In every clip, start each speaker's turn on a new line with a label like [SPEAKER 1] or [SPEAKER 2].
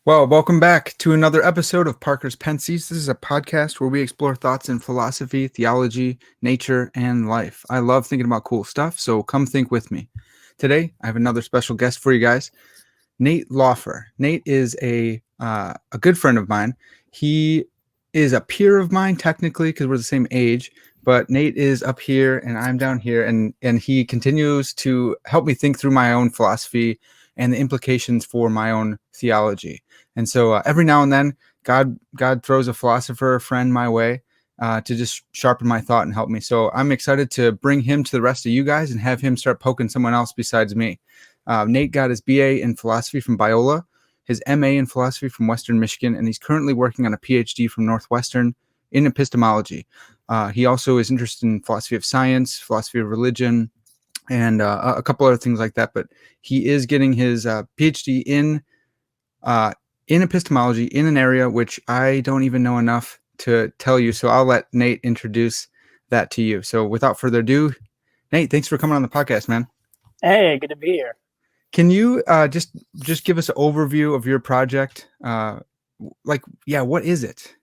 [SPEAKER 1] Well, welcome back to another episode of Parker's Pensies. This is a podcast where we explore thoughts in philosophy, theology, nature, and life. I love thinking about cool stuff, so come think with me. Today, I have another special guest for you guys, Nate Lauffer. Nate is a good friend of mine. He is a peer of mine, technically, because we're the same age, but Nate is up here and I'm down here, and he continues to help me think through my own philosophy and the implications for my own theology. And so every now and then, God throws a philosopher friend my way to just sharpen my thought and help me. So I'm excited to bring him to the rest of you guys and have him start poking someone else besides me. Nate got his BA in philosophy from Biola, his MA in philosophy from Western Michigan, and he's currently working on a PhD from Northwestern in epistemology. He also is interested in philosophy of science, philosophy of religion, and a couple other things like that. But he is getting his PhD in epistemology in an area which I don't even know enough to tell you. So I'll let Nate introduce that to you. So without further ado, Nate, thanks for coming on the podcast, man.
[SPEAKER 2] Hey, good to be here.
[SPEAKER 1] Can you just give us an overview of your project? What is it?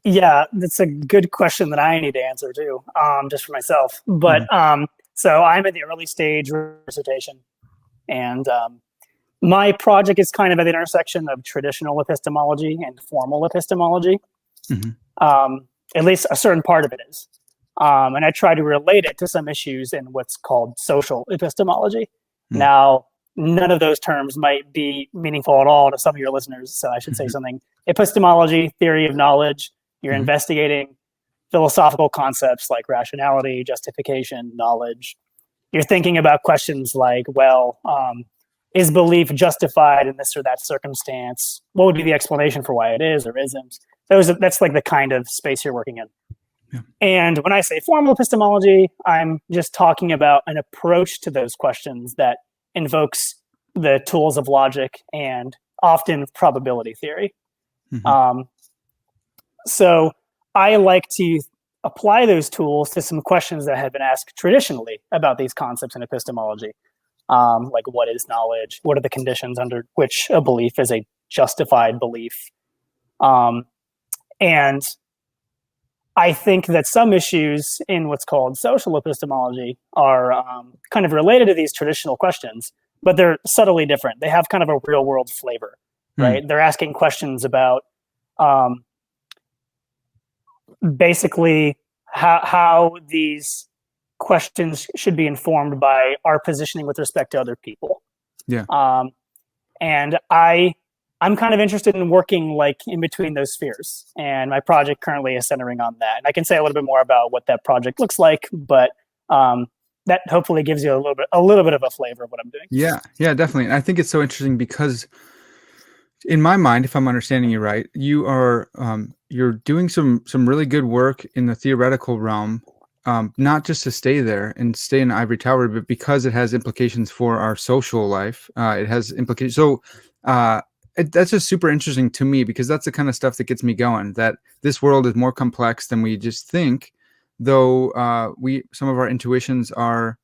[SPEAKER 2] Yeah, that's a good question that I need to answer too, just for myself. But so I'm at the early stage dissertation, and my project is kind of at the intersection of traditional epistemology and formal epistemology. At least a certain part of it is. And I try to relate it to some issues in what's called social epistemology. Now, none of those terms might be meaningful at all to some of your listeners, so I should say something. Epistemology, theory of knowledge, you're investigating philosophical concepts like rationality, justification, knowledge. You're thinking about questions like, well, is belief justified in this or that circumstance? What would be the explanation for why it is or isn't? That's like the kind of space you're working in. Yeah. And when I say formal epistemology, I'm just talking about an approach to those questions that invokes the tools of logic and often probability theory. So I like to apply those tools to some questions that have been asked traditionally about these concepts in epistemology. Like, what is knowledge? What are the conditions under which a belief is a justified belief? And I think that some issues in what's called social epistemology are kind of related to these traditional questions, but they're subtly different. They have kind of a real world flavor, right? They're asking questions about basically how these questions should be informed by our positioning with respect to other people.
[SPEAKER 1] Yeah.
[SPEAKER 2] And I'm kind of interested in working like in between those spheres, and my project currently is centering on that. And I can say a little bit more about what that project looks like, but that hopefully gives you a little bit of a flavor of what I'm doing.
[SPEAKER 1] Yeah, definitely. And I think it's so interesting because in my mind, if I'm understanding you right, you are you're doing some really good work in the theoretical realm, not just to stay there and stay in the ivory tower, but because it has implications for our social life. It has implications. So that's just super interesting to me because that's the kind of stuff that gets me going, that this world is more complex than we just think, though some of our intuitions are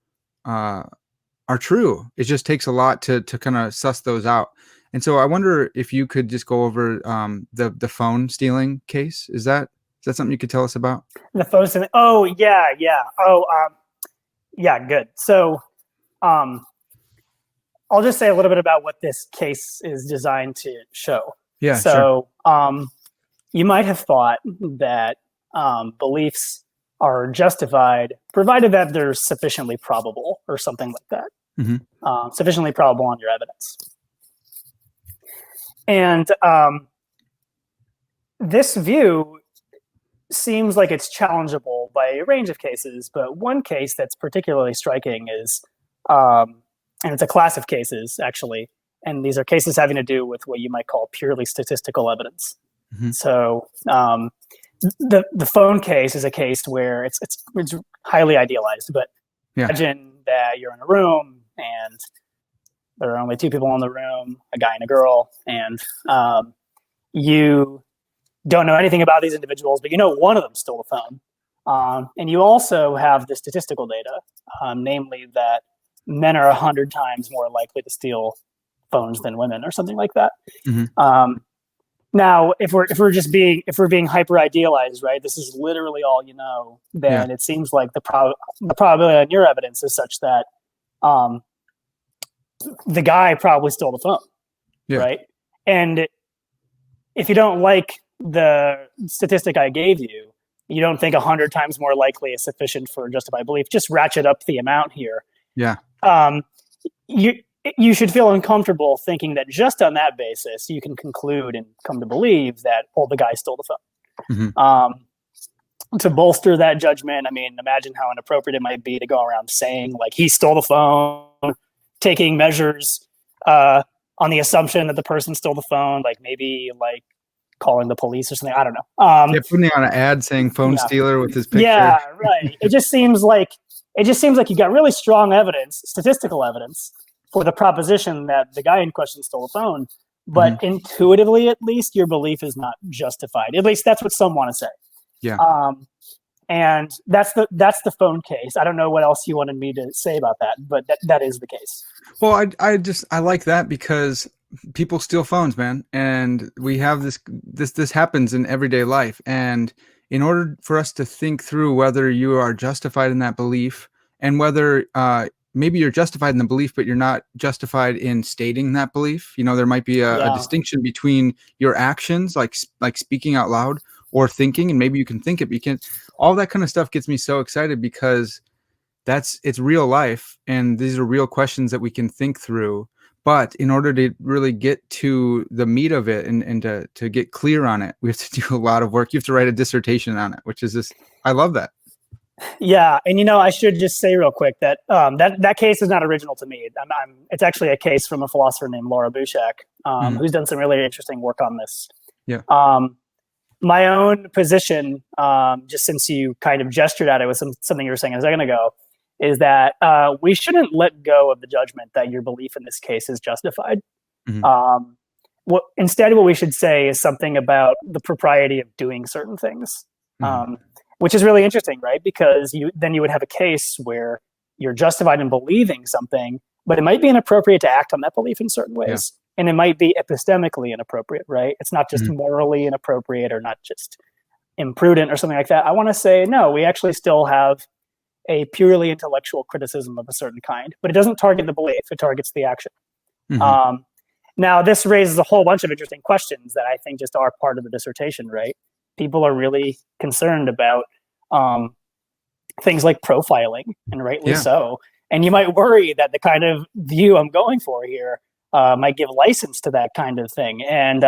[SPEAKER 1] true. It just takes a lot to kind of suss those out. And so I wonder if you could just go over the phone stealing case. Is that something you could tell us about?
[SPEAKER 2] The phone stealing. Oh, yeah. Yeah, good. So I'll just say a little bit about what this case is designed to show.
[SPEAKER 1] Yeah.
[SPEAKER 2] So you might have thought that beliefs are justified provided that they're sufficiently probable or something like that. Sufficiently probable on your evidence. And this view seems like it's challengeable by a range of cases, but one case that's particularly striking is, and it's a class of cases, actually, and these are cases having to do with what you might call purely statistical evidence. So the phone case is a case where it's highly idealized, but imagine that you're in a room and there are only two people in the room, a guy and a girl, and you don't know anything about these individuals, but you know one of them stole the phone. And you also have the statistical data, namely that men are 100 times more likely to steal phones than women or something like that.
[SPEAKER 1] Mm-hmm.
[SPEAKER 2] Now, if we're being hyper idealized, right? This is literally all you know. Then it seems like the probability on your evidence is such that the guy probably stole the phone, right? And if you don't like the statistic I gave you, you don't think 100 times more likely is sufficient for justified belief. Just ratchet up the amount here.
[SPEAKER 1] Yeah.
[SPEAKER 2] You should feel uncomfortable thinking that just on that basis, you can conclude and come to believe that, the guy stole the phone.
[SPEAKER 1] Mm-hmm.
[SPEAKER 2] To bolster that judgment, I mean, imagine how inappropriate it might be to go around saying, like, he stole the phone, taking measures on the assumption that the person stole the phone, like maybe like calling the police or something. I don't know.
[SPEAKER 1] Putting on an ad saying phone stealer with his picture.
[SPEAKER 2] Yeah, right. It just seems like you got really strong evidence, statistical evidence, for the proposition that the guy in question stole the phone, but intuitively, at least, your belief is not justified. At least that's what some want to say.
[SPEAKER 1] Yeah.
[SPEAKER 2] And that's the phone case. I don't know what else you wanted me to say about that, but that is the case.
[SPEAKER 1] Well, I like that because people steal phones, man, and we have this happens in everyday life. And in order for us to think through whether you are justified in that belief and whether maybe you're justified in the belief, but you're not justified in stating that belief. There might be a distinction between your actions, like speaking out loud, or thinking, and maybe you can think it, but you can't. All that kind of stuff gets me so excited because it's real life, and these are real questions that we can think through. But in order to really get to the meat of it and to get clear on it, we have to do a lot of work. You have to write a dissertation on it, which is just, I love that.
[SPEAKER 2] Yeah, and I should just say real quick that that case is not original to me. It's actually a case from a philosopher named Laura Bushak, who's done some really interesting work on this.
[SPEAKER 1] Yeah.
[SPEAKER 2] My own position, just since you kind of gestured at it with something you were saying a second ago, is that we shouldn't let go of the judgment that your belief in this case is justified. Mm-hmm. Instead, what we should say is something about the propriety of doing certain things. Mm-hmm. Which is really interesting, right? Because you would have a case where you're justified in believing something, but it might be inappropriate to act on that belief in certain ways. Yeah. And it might be epistemically inappropriate, right? It's not just morally inappropriate or not just imprudent or something like that. I want to say, no, we actually still have a purely intellectual criticism of a certain kind, but it doesn't target the belief, it targets the action. Mm-hmm. Now, this raises a whole bunch of interesting questions that I think just are part of the dissertation, right? People are really concerned about things like profiling, and rightly so. And you might worry that the kind of view I'm going for here might give license to that kind of thing. And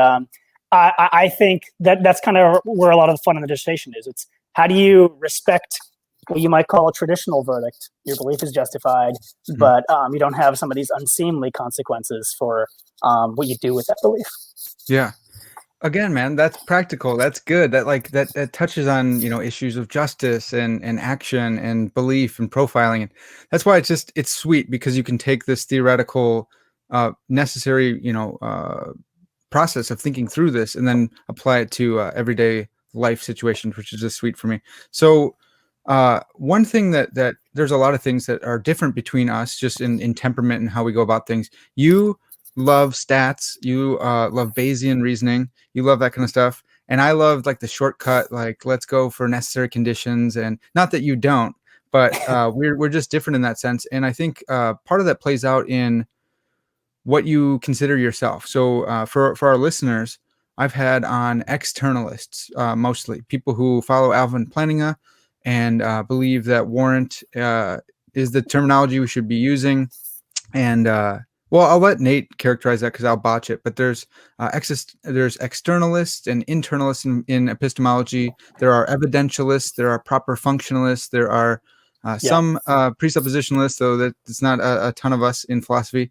[SPEAKER 2] I think that's kind of where a lot of the fun in the dissertation is. It's how do you respect what you might call a traditional verdict? Your belief is justified, but you don't have some of these unseemly consequences for what you do with that belief.
[SPEAKER 1] Yeah. Again, man, that's practical. That's good. That touches on, issues of justice and action and belief and profiling. And that's why it's sweet because you can take this theoretical, necessary, process of thinking through this and then apply it to everyday life situations, which is just sweet for me. So one thing that there's a lot of things that are different between us just in temperament and how we go about things. You love stats, you love Bayesian reasoning, you love that kind of stuff, and I love like the shortcut, like let's go for necessary conditions. And not that you don't, but we're just different in that sense. And I think part of that plays out in what you consider yourself. So for our listeners, I've had on externalists, mostly people who follow Alvin Plantinga and believe that warrant is the terminology we should be using. And well, I'll let Nate characterize that because I'll botch it. But there's externalists and internalists in epistemology. There are evidentialists. There are proper functionalists. There are some presuppositionalists, though that it's not a ton of us in philosophy.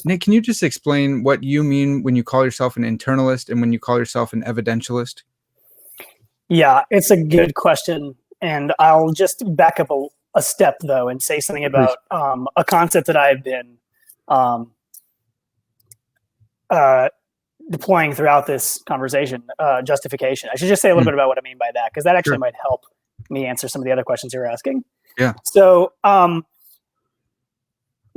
[SPEAKER 1] Nate, can you just explain what you mean when you call yourself an internalist and when you call yourself an evidentialist?
[SPEAKER 2] Yeah, it's a good question. And I'll just back up a step, though, and say something about a concept that I've been deploying throughout this conversation, justification. I should just say a little bit about what I mean by that, because that actually might help me answer some of the other questions you were asking.
[SPEAKER 1] Yeah.
[SPEAKER 2] So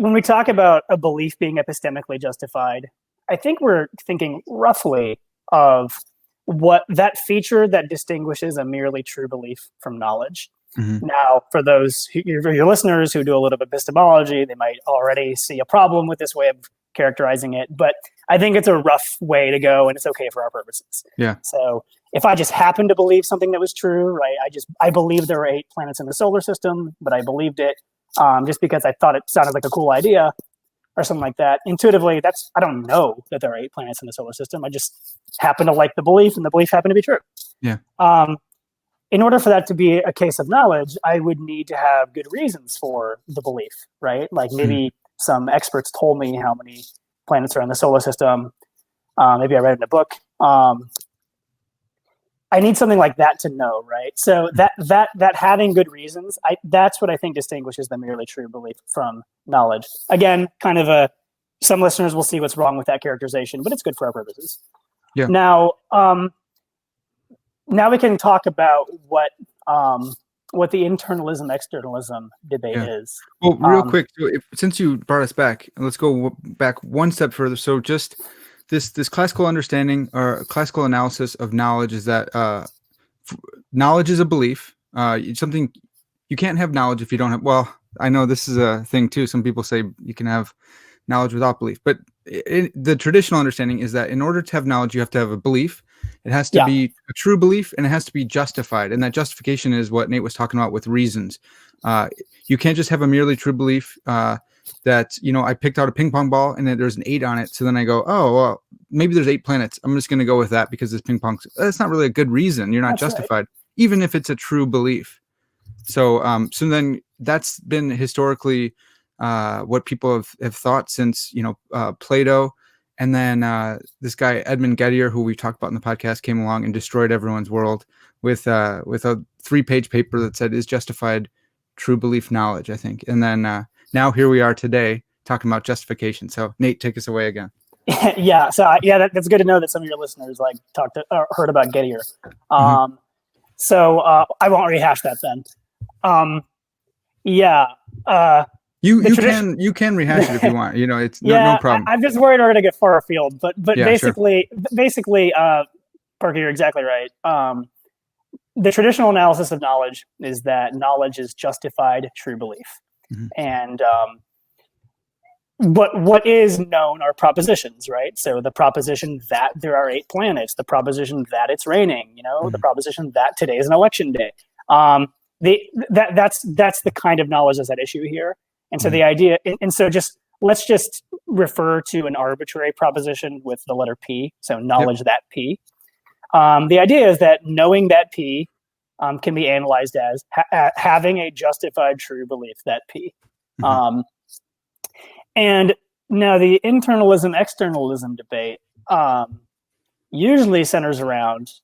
[SPEAKER 2] when we talk about a belief being epistemically justified, I think we're thinking roughly of what that feature that distinguishes a merely true belief from knowledge.
[SPEAKER 1] Mm-hmm.
[SPEAKER 2] Now, for those your listeners who do a little bit of epistemology, they might already see a problem with this way of characterizing it, but I think it's a rough way to go, and it's okay for our purposes.
[SPEAKER 1] Yeah.
[SPEAKER 2] So if I just happened to believe something that was true, right? I believed there were 8 planets in the solar system, but I believed it just because I thought it sounded like a cool idea or something like that. Intuitively, I don't know that there are 8 planets in the solar system. I just happen to like the belief, and the belief happened to be true.
[SPEAKER 1] Yeah.
[SPEAKER 2] In order for that to be a case of knowledge, I would need to have good reasons for the belief, right? Like maybe some experts told me how many planets are in the solar system. Maybe I read it in a book. I need something like that to know, right? So that having good reasons, that's what I think distinguishes the merely true belief from knowledge. Again, kind of some listeners will see what's wrong with that characterization, but it's good for our purposes.
[SPEAKER 1] Yeah.
[SPEAKER 2] Now we can talk about what the internalism externalism debate is.
[SPEAKER 1] Well, real quick, so since you brought us back, let's go back one step further. So just this classical understanding or classical analysis of knowledge is that knowledge is a belief. Something you can't have knowledge if you don't have. Well, I know this is a thing too. Some people say you can have knowledge without belief, but the traditional understanding is that in order to have knowledge, you have to have a belief. It has to be a true belief, and it has to be justified. And that justification is what Nate was talking about with reasons. You can't just have a merely true belief that, I picked out a ping pong ball and then there's an 8 on it. So then I go, oh, well, maybe there's 8 planets. I'm just going to go with that because this ping pong. That's not really a good reason. You're not justified, even if it's a true belief. So then that's been historically what people have thought since, Plato. And then this guy, Edmund Gettier, who we talked about in the podcast, came along and destroyed everyone's world with a 3-page paper that said, is justified true belief knowledge, I think. And then now here we are today talking about justification. So Nate, take us away again.
[SPEAKER 2] Yeah. So that's good to know that some of your listeners heard about Gettier. So I won't rehash that then.
[SPEAKER 1] You can rehash it if you want. It's no problem.
[SPEAKER 2] I'm just worried we're gonna get far afield, but basically, Parker, you're exactly right. The traditional analysis of knowledge is that knowledge is justified true belief, and what is known are propositions, right? So the proposition that there are 8 planets, the proposition that it's raining, the proposition that today is an election day. That's the kind of knowledge that's at issue here. And so the idea, and so let's just refer to an arbitrary proposition with the letter P. So knowledge that P. The idea is that knowing that P can be analyzed as having a justified true belief that P. And now the internalism externalism debate usually centers around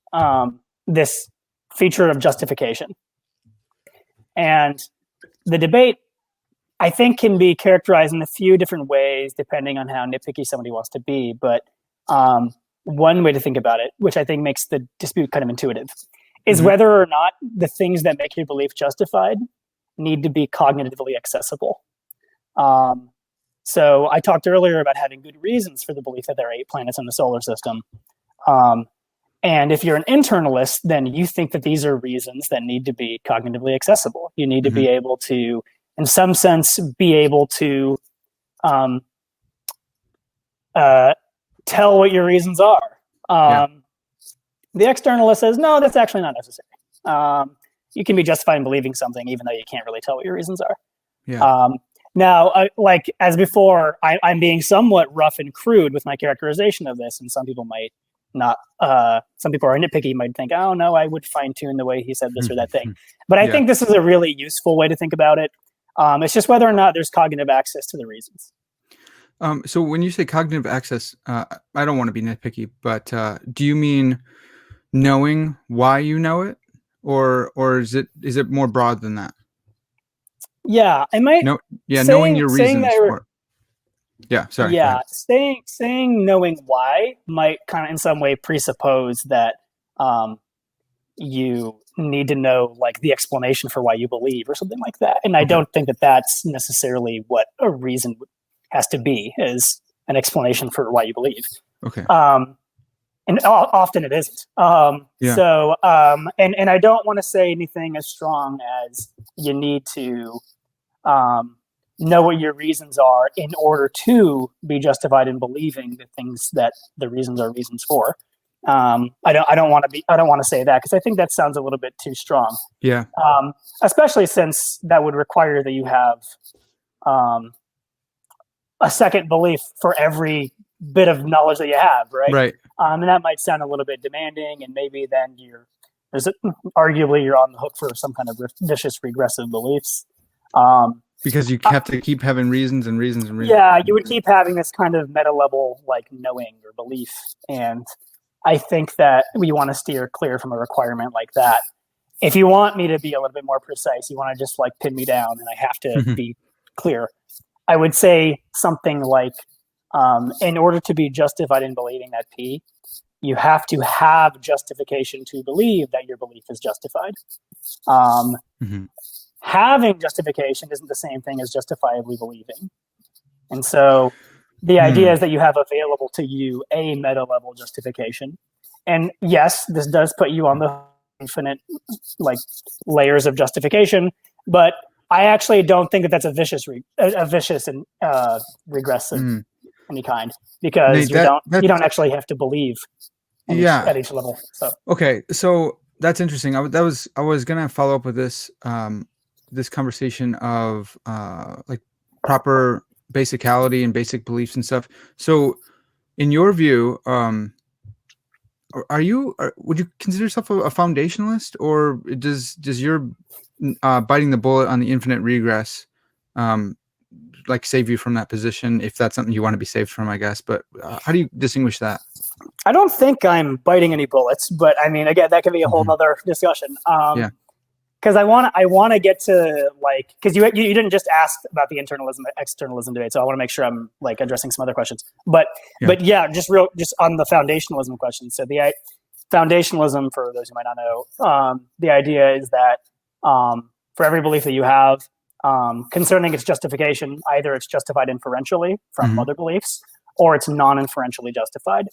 [SPEAKER 2] this feature of justification. And the debate, I think, can be characterized in a few different ways depending on how nitpicky somebody wants to be. But one way to think about it, which I think makes the dispute kind of intuitive, is whether or not the things that make your belief justified need to be cognitively accessible. So I talked earlier about having good reasons for the belief that there are 8 planets in the solar system. And if you're an internalist, then you think that these are reasons that need to be cognitively accessible. You need to be able to, in some sense, be able to tell what your reasons are. The externalist says, no, that's actually not necessary. You can be justified in believing something even though you can't really tell what your reasons are. Now, like as before, I'm being somewhat rough and crude with my characterization of this, and some people might not. Some people are nitpicky, might think, oh no, I would fine tune the way he said this or that thing. But I think this is a really useful way to think about it. It's just whether or not there's cognitive access to the reasons.
[SPEAKER 1] So when you say cognitive access, I don't want to be nitpicky, but do you mean knowing why you know it, or is it more broad than that?
[SPEAKER 2] Yeah, I might.
[SPEAKER 1] Knowing your reasons. Sorry.
[SPEAKER 2] Yeah, saying knowing why might kind of in some way presuppose that you need to know like the explanation for why you believe or something like that. And I don't think that that's necessarily what a reason has to be, is an explanation for why you believe.
[SPEAKER 1] Okay.
[SPEAKER 2] And often it isn't. So, and I don't want to say anything as strong as you need to know what your reasons are in order to be justified in believing the things that the reasons are reasons for. I don't want to say that, because I think that sounds a little bit too strong.
[SPEAKER 1] Yeah.
[SPEAKER 2] Especially since that would require that you have a second belief for every bit of knowledge that you have, right?
[SPEAKER 1] Right.
[SPEAKER 2] And that might sound a little bit demanding, and maybe then arguably you're on the hook for some kind of vicious regressive beliefs.
[SPEAKER 1] Because you have to keep having reasons and reasons and reasons.
[SPEAKER 2] Yeah, you would keep having this kind of meta level like knowing or belief, and I think that we want to steer clear from a requirement like that. If you want me to be a little bit more precise, you want to just like pin me down, and I have to be clear. I would say something like, in order to be justified in believing that P, you have to have justification to believe that your belief is justified. Having justification isn't the same thing as justifiably believing. And so the idea is that you have available to you a meta level justification. And yes, this does put you on the infinite like layers of justification, but I actually don't think that that's a vicious and regressive any kind, because
[SPEAKER 1] Nate,
[SPEAKER 2] you don't actually have to believe at each level. So
[SPEAKER 1] okay, so that's interesting. I was gonna follow up with this this conversation of like proper basicality and basic beliefs and stuff. So in your view, would you consider yourself a foundationalist, or does your biting the bullet on the infinite regress like save you from that position, if that's something you want to be saved from, I guess? But how do you distinguish that?
[SPEAKER 2] I don't think I'm biting any bullets, but I mean, again, that could be a whole nother discussion. Because I want to get to like, because you didn't just ask about the internalism externalism debate, so I want to make sure I'm like addressing some other questions. But just on the foundationalism question. So the foundationalism, for those who might not know, the idea is that for every belief that you have concerning its justification, either it's justified inferentially from other beliefs, or it's non-inferentially justified.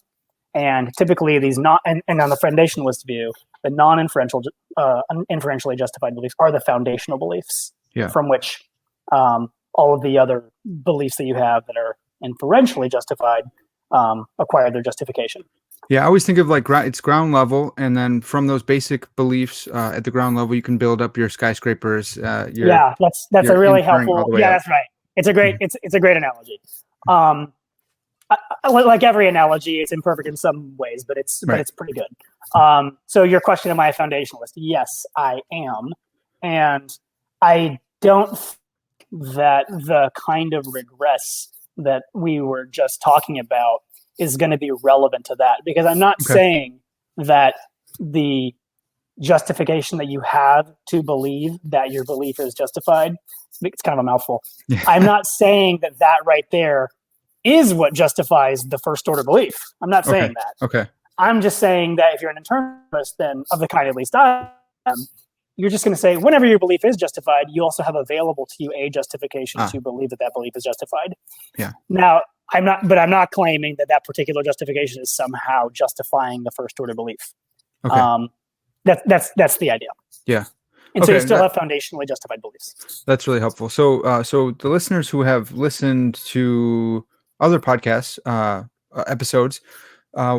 [SPEAKER 2] And typically these and on the foundationalist view, the inferentially justified beliefs are the foundational beliefs from which all of the other beliefs that you have that are inferentially justified acquire their justification.
[SPEAKER 1] Yeah, I always think of like it's ground level, and then from those basic beliefs at the ground level, you can build up your skyscrapers. That's
[SPEAKER 2] a really helpful. Yeah, that's right. It's a great it's a great analogy. Like every analogy, it's imperfect in some ways, but it's pretty good. So your question, am I a foundationalist? Yes, I am, and I don't think that the kind of regress that we were just talking about is going to be relevant to that, because I'm not saying that the justification that you have to believe that your belief is justified, it's kind of a mouthful. I'm not saying that right there is what justifies the first order belief. I'm not saying that.
[SPEAKER 1] Okay.
[SPEAKER 2] I'm just saying that if you're an internalist, then of the kind at least I am, you're just going to say whenever your belief is justified, you also have available to you a justification to believe that belief is justified.
[SPEAKER 1] Yeah.
[SPEAKER 2] Now, I'm not claiming that particular justification is somehow justifying the first order belief.
[SPEAKER 1] Okay.
[SPEAKER 2] That's the idea.
[SPEAKER 1] Yeah.
[SPEAKER 2] And so you still have foundationally justified beliefs.
[SPEAKER 1] That's really helpful. So so the listeners who have listened to other podcasts episodes,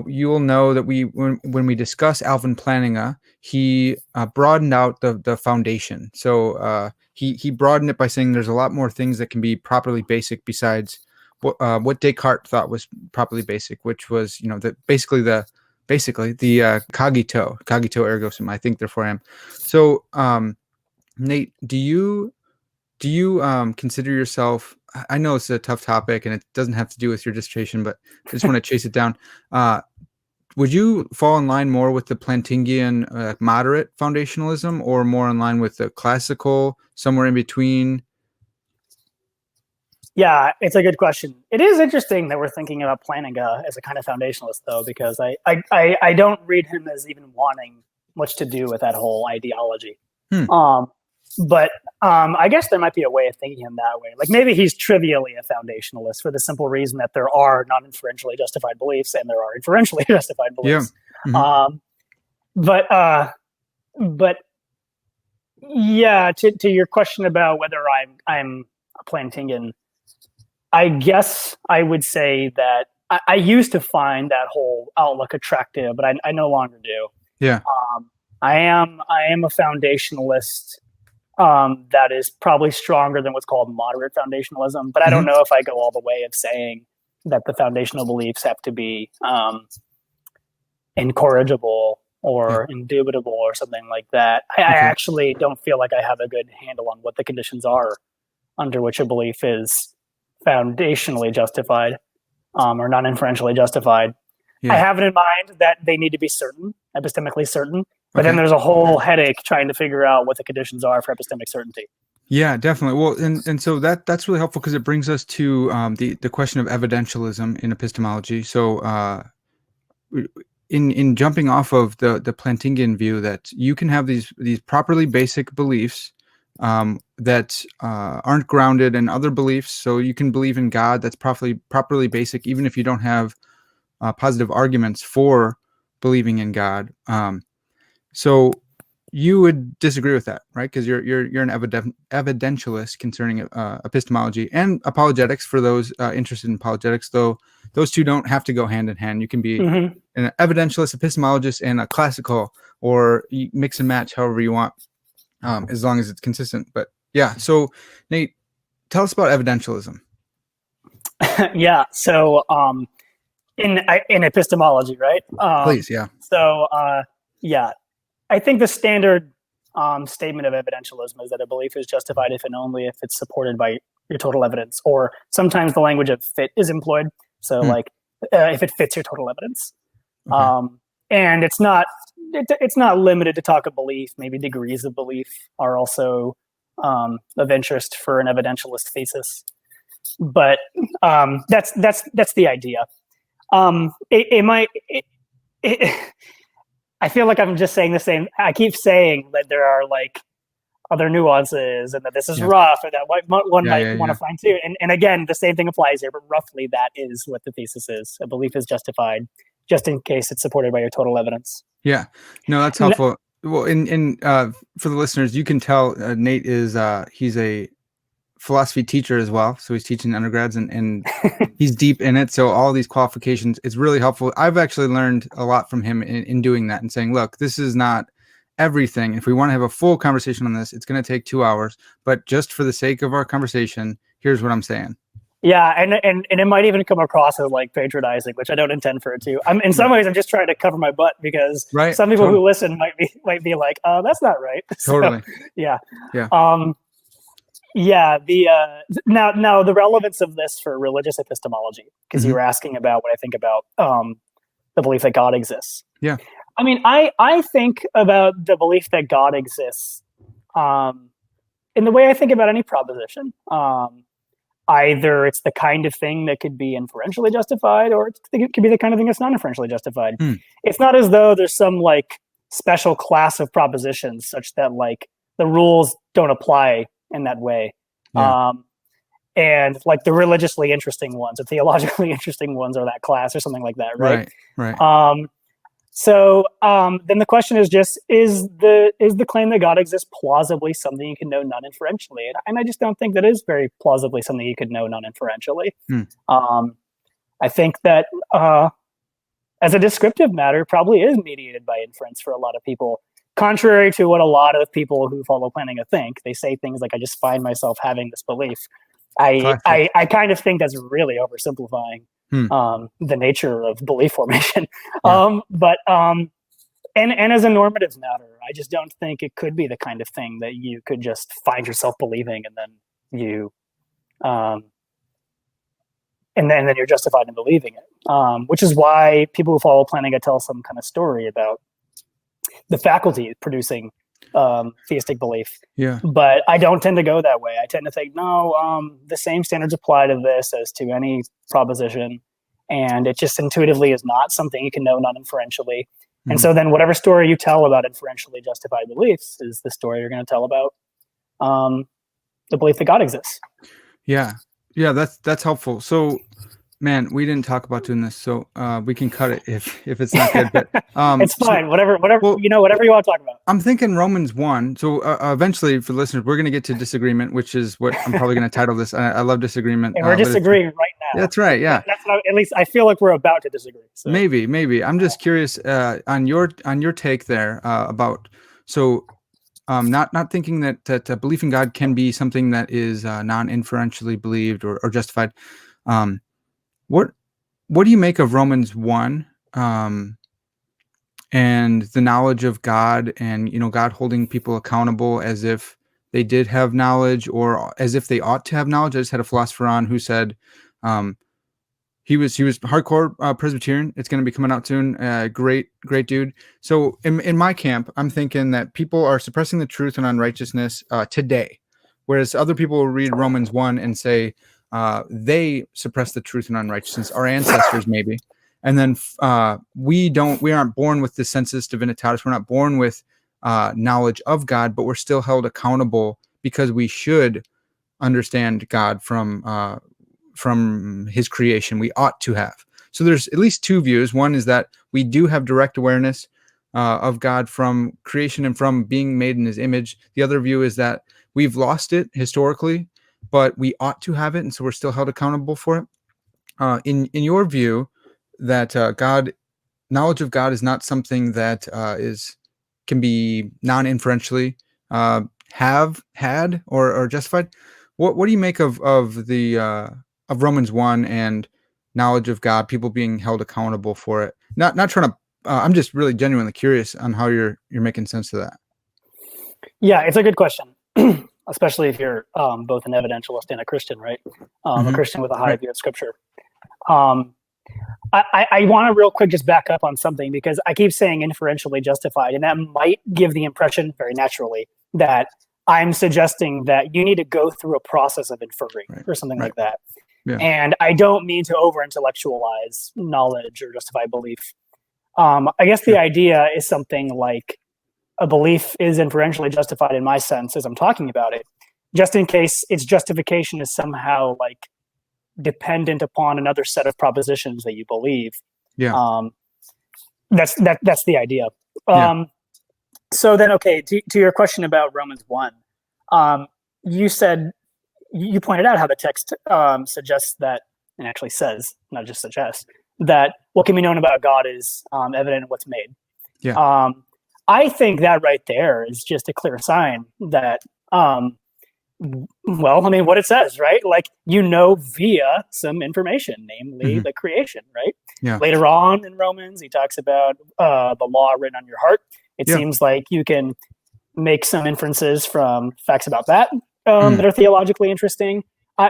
[SPEAKER 1] you will know that when we discuss Alvin Plantinga, he broadened out the foundation. So he broadened it by saying there's a lot more things that can be properly basic besides what Descartes thought was properly basic, which was basically the cogito ergo sum. I think therefore I am. So Nate, do you consider yourself? I know it's a tough topic and it doesn't have to do with your dissertation, but I just want to chase it down. Would you fall in line more with the Plantingian moderate foundationalism, or more in line with the classical, somewhere in between?
[SPEAKER 2] Yeah, it's a good question. It is interesting that we're thinking about Plantinga as a kind of foundationalist, though, because I don't read him as even wanting much to do with that whole ideology.
[SPEAKER 1] Hmm.
[SPEAKER 2] But I guess there might be a way of thinking him that way. Like maybe he's trivially a foundationalist for the simple reason that there are non-inferentially justified beliefs and there are inferentially justified beliefs.
[SPEAKER 1] Yeah.
[SPEAKER 2] But yeah, to your question about whether I'm a Plantingan, I guess I would say that I used to find that whole outlook attractive, but I no longer do.
[SPEAKER 1] Yeah.
[SPEAKER 2] I am a foundationalist that is probably stronger than what's called moderate foundationalism, but I don't know if I go all the way of saying that the foundational beliefs have to be incorrigible or indubitable or something like that. I actually don't feel like I have a good handle on what the conditions are under which a belief is foundationally justified or non-inferentially justified. I have it in mind that they need to be certain, epistemically certain, but then there's a whole headache trying to figure out what the conditions are for epistemic certainty.
[SPEAKER 1] Yeah, definitely. Well, and so that's really helpful because it brings us to the question of evidentialism in epistemology. So in jumping off of the Plantingan view that you can have these properly basic beliefs that aren't grounded in other beliefs. So you can believe in God that's properly basic, even if you don't have positive arguments for believing in God. So you would disagree with that, right? Because you're an evidentialist concerning epistemology and apologetics. For those interested in apologetics, though, those two don't have to go hand in hand. You can be an evidentialist, epistemologist, and a classical, or you mix and match however you want, as long as it's consistent. But yeah, so Nate, tell us about evidentialism.
[SPEAKER 2] Yeah. So in epistemology, right?
[SPEAKER 1] Please, yeah.
[SPEAKER 2] So yeah, I think the standard statement of evidentialism is that a belief is justified if and only if it's supported by your total evidence, or sometimes the language of fit is employed. So like if it fits your total evidence. And it's not limited to talk of belief. Maybe degrees of belief are also of interest for an evidentialist thesis. But that's the idea. I feel like I'm just saying the same. I keep saying that there are like other nuances and that this is rough and that one might want to find too. And again, the same thing applies here, but roughly that is what the thesis is. A belief is justified just in case it's supported by your total evidence. Yeah.
[SPEAKER 1] No, that's helpful. Well, in for the listeners, you can tell Nate is he's a philosophy teacher as well. So he's teaching undergrads and he's deep in it. So all these qualifications, it's really helpful. I've actually learned a lot from him in doing that and saying, look, this is not everything. If we want to have a full conversation on this, it's going to take 2 hours, but just for the sake of our conversation, here's what I'm saying.
[SPEAKER 2] Yeah. And it might even come across as like patronizing, which I don't intend for it to. In some ways, I'm just trying to cover my butt because some people who listen might be like, that's not right.
[SPEAKER 1] Totally.
[SPEAKER 2] So, yeah. Yeah. Now the relevance of this for religious epistemology, because you were asking about what I think about the belief that God exists.
[SPEAKER 1] Yeah.
[SPEAKER 2] I mean, I think about the belief that God exists in the way I think about any proposition. Either it's the kind of thing that could be inferentially justified, or it could be the kind of thing that's non-inferentially justified. It's not as though there's some like special class of propositions such that like the rules don't apply in that way. And like the religiously interesting ones or theologically interesting ones are that class or something like that, right?
[SPEAKER 1] Right.
[SPEAKER 2] So then the question is just, is the claim that God exists plausibly something you can know non-inferentially? And I just don't think that is very plausibly something you could know non-inferentially. I think that as a descriptive matter, probably is mediated by inference for a lot of people. Contrary to what a lot of people who follow Plantinga think, they say things like, I just find myself having this belief. I kind of think that's really oversimplifying the nature of belief formation. But as a normative matter, I just don't think it could be the kind of thing that you could just find yourself believing and then you and then you're justified in believing it. Which is why people who follow Plantinga tell some kind of story about the faculty producing theistic belief. But I don't tend to go that way. I tend to think, no, the same standards apply to this as to any proposition, and it just intuitively is not something you can know non-inferentially. And so then whatever story you tell about inferentially justified beliefs is the story you're going to tell about the belief that God exists.
[SPEAKER 1] Yeah, that's helpful. So, man, we didn't talk about doing this, so we can cut it if it's not good. But
[SPEAKER 2] it's fine. Whatever you want to talk about.
[SPEAKER 1] I'm thinking Romans 1. So eventually, for listeners, we're going to get to disagreement, which is what I'm probably going to title this. I love disagreement.
[SPEAKER 2] And we're disagreeing right now.
[SPEAKER 1] That's right. Yeah.
[SPEAKER 2] That's not, at least I feel like we're about to disagree. So.
[SPEAKER 1] Maybe. I'm just curious on your take there about not thinking that belief in God can be something that is non-inferentially believed or justified. What do you make of Romans 1? And the knowledge of God, and God holding people accountable as if they did have knowledge, or as if they ought to have knowledge. I just had a philosopher on who said he was hardcore Presbyterian. It's going to be coming out soon. Great dude. So in my camp, I'm thinking that people are suppressing the truth and unrighteousness today, whereas other people will read Romans 1 and say they suppress the truth and unrighteousness. Our ancestors maybe. And then we aren't born with the sensus divinitatis. We're not born with knowledge of God, but we're still held accountable because we should understand God from his creation. We ought to have. So there's at least two views. One is that we do have direct awareness of God from creation and from being made in his image. The other view is that we've lost it historically, but we ought to have it, and so we're still held accountable for it. In your view, that knowledge of God is not something that can be non-inferentially have had or justified. What do you make of Romans 1 and knowledge of God, people being held accountable for it? Not trying to. I'm just really genuinely curious on how you're making sense of that.
[SPEAKER 2] Yeah, it's a good question, especially if you're both an evidentialist and a Christian, right? A Christian with a high view of Scripture. I want to real quick just back up on something, because I keep saying inferentially justified, and that might give the impression very naturally that I'm suggesting that you need to go through a process of inferring or something like that. Yeah. And I don't mean to over-intellectualize knowledge or justify belief. I guess the idea is something like a belief is inferentially justified in my sense as I'm talking about it, just in case its justification is somehow like dependent upon another set of propositions that you believe. Yeah. That's the idea. So then, okay, to your question about Romans 1, you pointed out how the text suggests that, and actually says, not just suggests, that what can be known about God is evident in what's made. Yeah. I think that right there is just a clear sign that what it says, right? Like, via some information, namely the creation, right? Yeah. Later on in Romans, he talks about the law written on your heart. It seems like you can make some inferences from facts about that that are theologically interesting.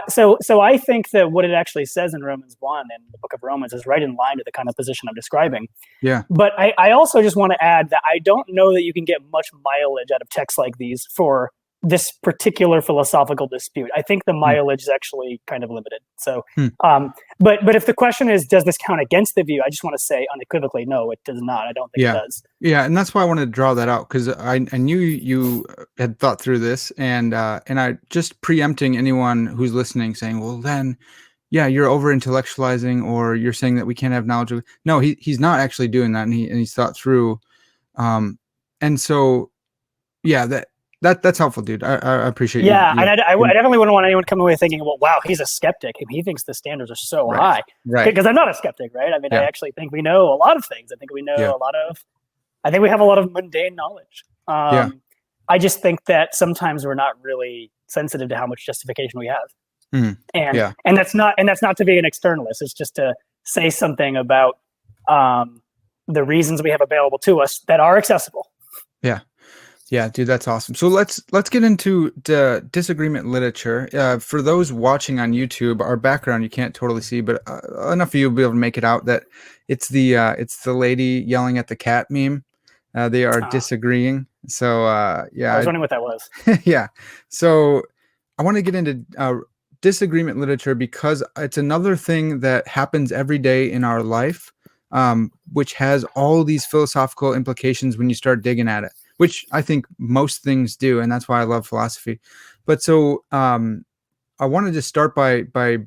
[SPEAKER 2] So I think that what it actually says in Romans 1 and the book of Romans is right in line with the kind of position I'm describing. Yeah. But I also just want to add that I don't know that you can get much mileage out of texts like these for this particular philosophical dispute. I think the mileage is actually kind of limited. So, but if the question is, does this count against the view? I just want to say unequivocally, no, it does not. I don't think it does. Yeah, and that's why I wanted to draw that out, because I knew you had thought through this, and I just preempting anyone who's listening, saying, well, then, yeah, you're over intellectualizing, or you're saying that we can't have knowledge of. No, he's not actually doing that, and he's thought through, and so, yeah, that's helpful, dude. I appreciate you. Yeah, and I definitely wouldn't want anyone coming away thinking, well, wow, he's a skeptic. He thinks the standards are so high. Right. Because I'm not a skeptic, right? I mean, I actually think we know a lot of things. I think we know I think we have a lot of mundane knowledge. I just think that sometimes we're not really sensitive to how much justification we have. And that's not to be an externalist. It's just to say something about the reasons we have available to us that are accessible. Yeah. Yeah, dude, that's awesome. So let's get into the disagreement literature. For those watching on YouTube, our background you can't totally see, but enough of you will be able to make it out that it's the lady yelling at the cat meme. They are disagreeing. So I was wondering what that was. Yeah. So I want to get into disagreement literature because it's another thing that happens every day in our life
[SPEAKER 1] which has all these philosophical implications when you start digging at it, which I think most things do, and that's why I love philosophy. But so I wanted to start by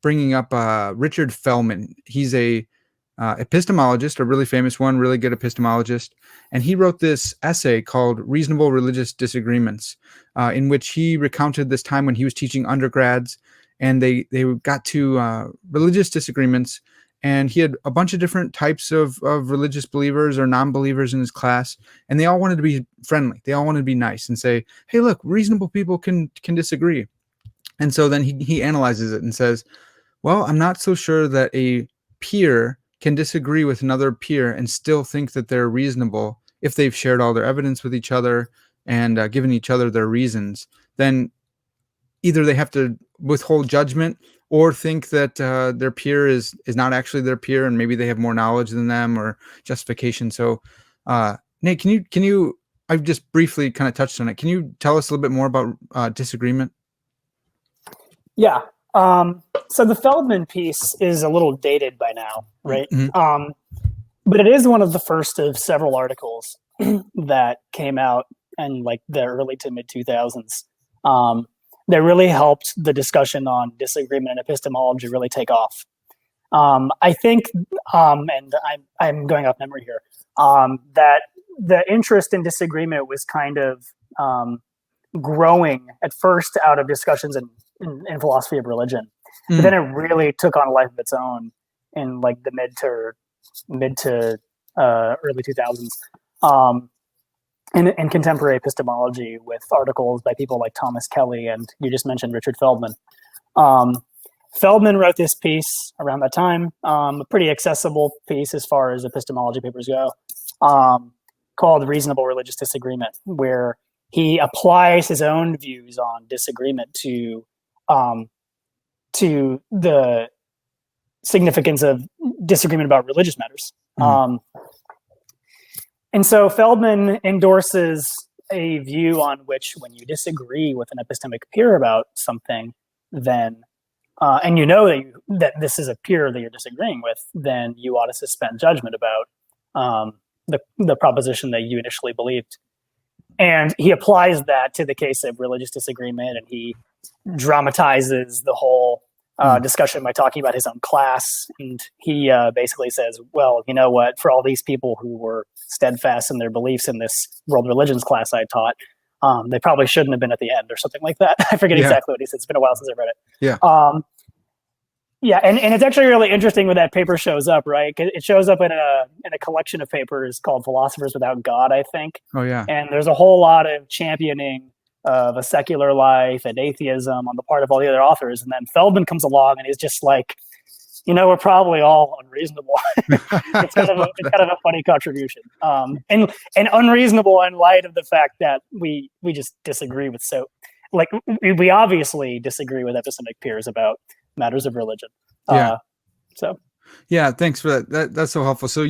[SPEAKER 1] bringing up Richard Feldman. He's a epistemologist, a really famous one, really good epistemologist, and he wrote this essay called "Reasonable Religious Disagreements," in which he recounted this time when he was teaching undergrads, and they got to religious disagreements, and he had a bunch of different types of religious believers or non-believers in his class, and they all wanted to be friendly. They all wanted to be nice and say, "Hey, look, reasonable people can disagree." And so then he analyzes it and says, well, I'm not so sure that a peer can disagree with another peer and still think that they're reasonable if they've shared all their evidence with each other and given each other their reasons. Then either they have to withhold judgment or think that their peer is not actually their peer, and maybe they have more knowledge than them or justification. So, Nate, can you? I've just briefly kind of touched on it. Can you tell us a little bit more about disagreement?
[SPEAKER 2] Yeah. So the Feldman piece is a little dated by now, right? Mm-hmm. But it is one of the first of several articles that came out in like the early to mid 2000s that really helped the discussion on disagreement and epistemology really take off. I think, and I'm going off memory here, that the interest in disagreement was kind of growing at first out of discussions in philosophy of religion. But then it really took on a life of its own in like the mid to early 2000s in contemporary epistemology, with articles by people like Thomas Kelly and you just mentioned Richard Feldman. Feldman wrote this piece around that time, a pretty accessible piece as far as epistemology papers go, called Reasonable Religious Disagreement, where he applies his own views on disagreement to the significance of disagreement about religious matters. And so Feldman endorses a view on which when you disagree with an epistemic peer about something, then, and you know that this is a peer that you're disagreeing with, then you ought to suspend judgment about the proposition that you initially believed. And he applies that to the case of religious disagreement, and he dramatizes the whole discussion by talking about his own class. And he basically says, well, you know what, for all these people who were steadfast in their beliefs in this world religions class I taught, they probably shouldn't have been at the end or something like that. I forget exactly what he said. It's been a while since I read it. Yeah. And it's actually really interesting when that paper shows up, right? It shows up in a collection of papers called Philosophers Without God, I think. Oh, yeah. And there's a whole lot of championing of a secular life and atheism on the part of all the other authors. And then Feldman comes along and he's just like, you know, we're probably all unreasonable. It's kind of a funny contribution. And unreasonable in light of the fact that we just disagree with, so like we obviously disagree with epistemic peers about matters of religion.
[SPEAKER 1] Yeah, thanks for that. That's so helpful. So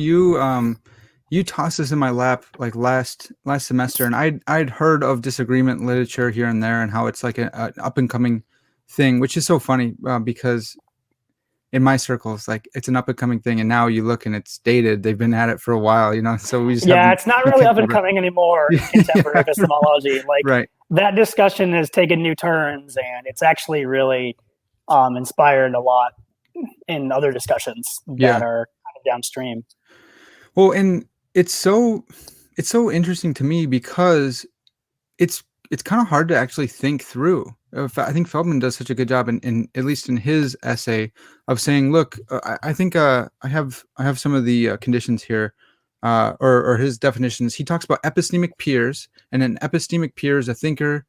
[SPEAKER 1] you tossed this in my lap like last semester, and I'd heard of disagreement literature here and there and how it's like an up and coming thing, which is so funny because in my circles, like it's an up and coming thing, and now you look and it's dated. They've been at it for a while, you know. So we just
[SPEAKER 2] it's not really up and coming anymore in contemporary epistemology. Like that discussion has taken new turns, and it's actually really inspired a lot in other discussions that are kind of downstream.
[SPEAKER 1] Well, and it's so interesting to me because it's kind of hard to actually think through. I think Feldman does such a good job in at least in his essay of saying, look, I think I have some of the conditions here or his definitions. He talks about epistemic peers, and an epistemic peer is a thinker,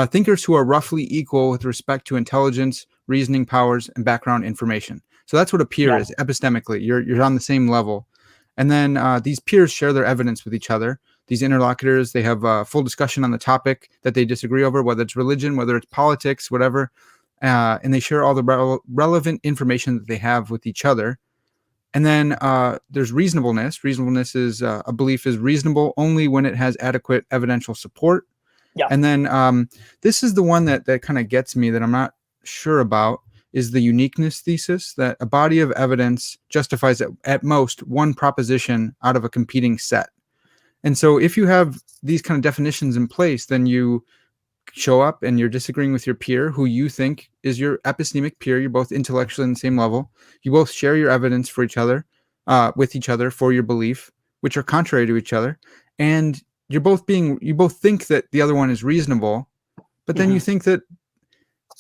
[SPEAKER 1] thinkers who are roughly equal with respect to intelligence, reasoning powers, and background information. So that's what a peer is epistemically. You're on the same level. And then these peers share their evidence with each other. These interlocutors, they have a full discussion on the topic that they disagree over, whether it's religion, whether it's politics, whatever. And they share all the relevant information that they have with each other. And then there's reasonableness. Reasonableness is a belief is reasonable only when it has adequate evidential support. Yeah. And then this is the one that kind of gets me, that I'm not sure about. is the uniqueness thesis, that a body of evidence justifies at most one proposition out of a competing set. And so if you have these kind of definitions in place, then you show up and you're disagreeing with your peer who you think is your epistemic peer. You're both intellectually on the same level. You both share your evidence for each other, with each other for your belief, which are contrary to each other. And you both think that the other one is reasonable, but then you think that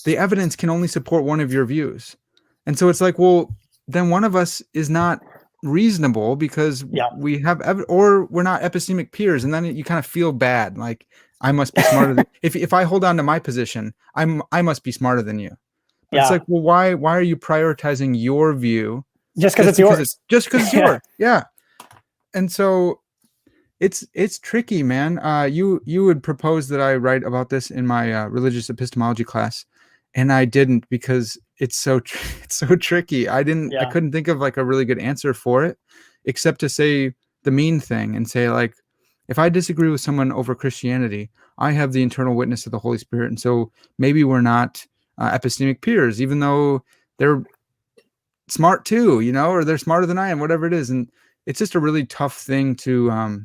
[SPEAKER 1] the evidence can only support one of your views. And so it's like, well, then one of us is not reasonable because we have or we're not epistemic peers, and then you kind of feel bad, like I must be smarter than if I hold on to my position, I must be smarter than you. But it's like, well, why are you prioritizing your view
[SPEAKER 2] just because it's yours?
[SPEAKER 1] Just because it's yours. Yeah. And so it's tricky, man. You would propose that I write about this in my religious epistemology class, and I didn't because it's so tricky. I couldn't think of like a really good answer for it, except to say the mean thing and say, like, if I disagree with someone over Christianity, I have the internal witness of the Holy Spirit, and so maybe we're not epistemic peers, even though they're smart too, or they're smarter than I am, whatever it is. And it's just a really tough thing to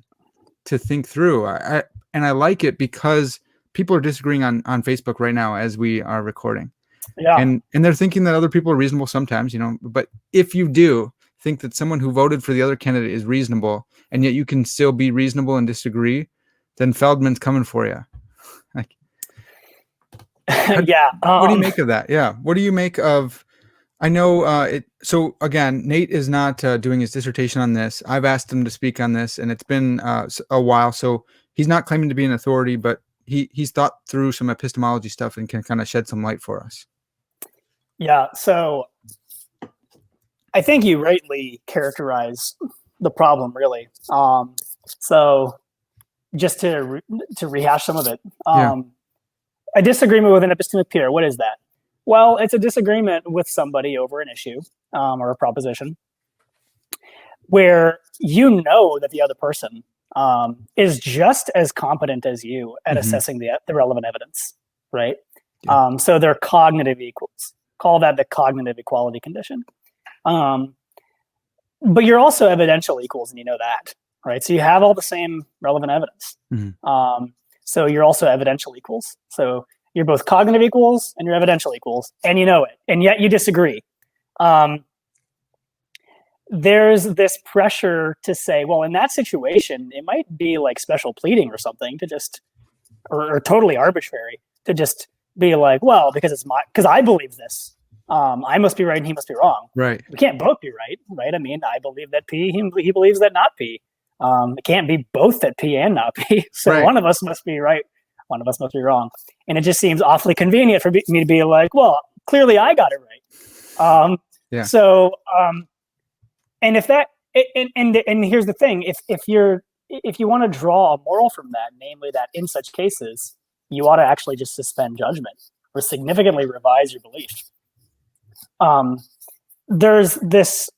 [SPEAKER 1] think through. I like it because people are disagreeing on Facebook right now as we are recording. Yeah. And they're thinking that other people are reasonable sometimes, but if you do think that someone who voted for the other candidate is reasonable, and yet you can still be reasonable and disagree, then Feldman's coming for you. Like, what do you make of that? Yeah. What do you make of, I know so again, Nate is not doing his dissertation on this. I've asked him to speak on this, and it's been a while. So he's not claiming to be an authority, but he's thought through some epistemology stuff and can kind of shed some light for us.
[SPEAKER 2] Yeah. So I think you rightly characterize the problem, really. So just to rehash some of it, a disagreement with an epistemic peer, what is that? Well, it's a disagreement with somebody over an issue or a proposition where you know that the other person is just as competent as you at assessing the relevant evidence, right? Yeah. So they're cognitive equals. Call that the cognitive equality condition. But you're also evidential equals, and you know that, right? So you have all the same relevant evidence. So you're also evidential equals. So you're both cognitive equals and you're evidential equals, and you know it, and yet you disagree. There's this pressure to say, well, in that situation, it might be like special pleading or something to just, or totally arbitrary to just be like, well, because I believe this. I must be right and he must be wrong.
[SPEAKER 1] Right.
[SPEAKER 2] We can't both be right? I mean, I believe that P, he believes that not P. It can't be both that P and not P. So one of us must be right, one of us must be wrong. And it just seems awfully convenient for me to be like, well, clearly I got it right. So, and if that, and here's the thing, if you want to draw a moral from that, namely that in such cases, you ought to actually just suspend judgment or significantly revise your belief. There's this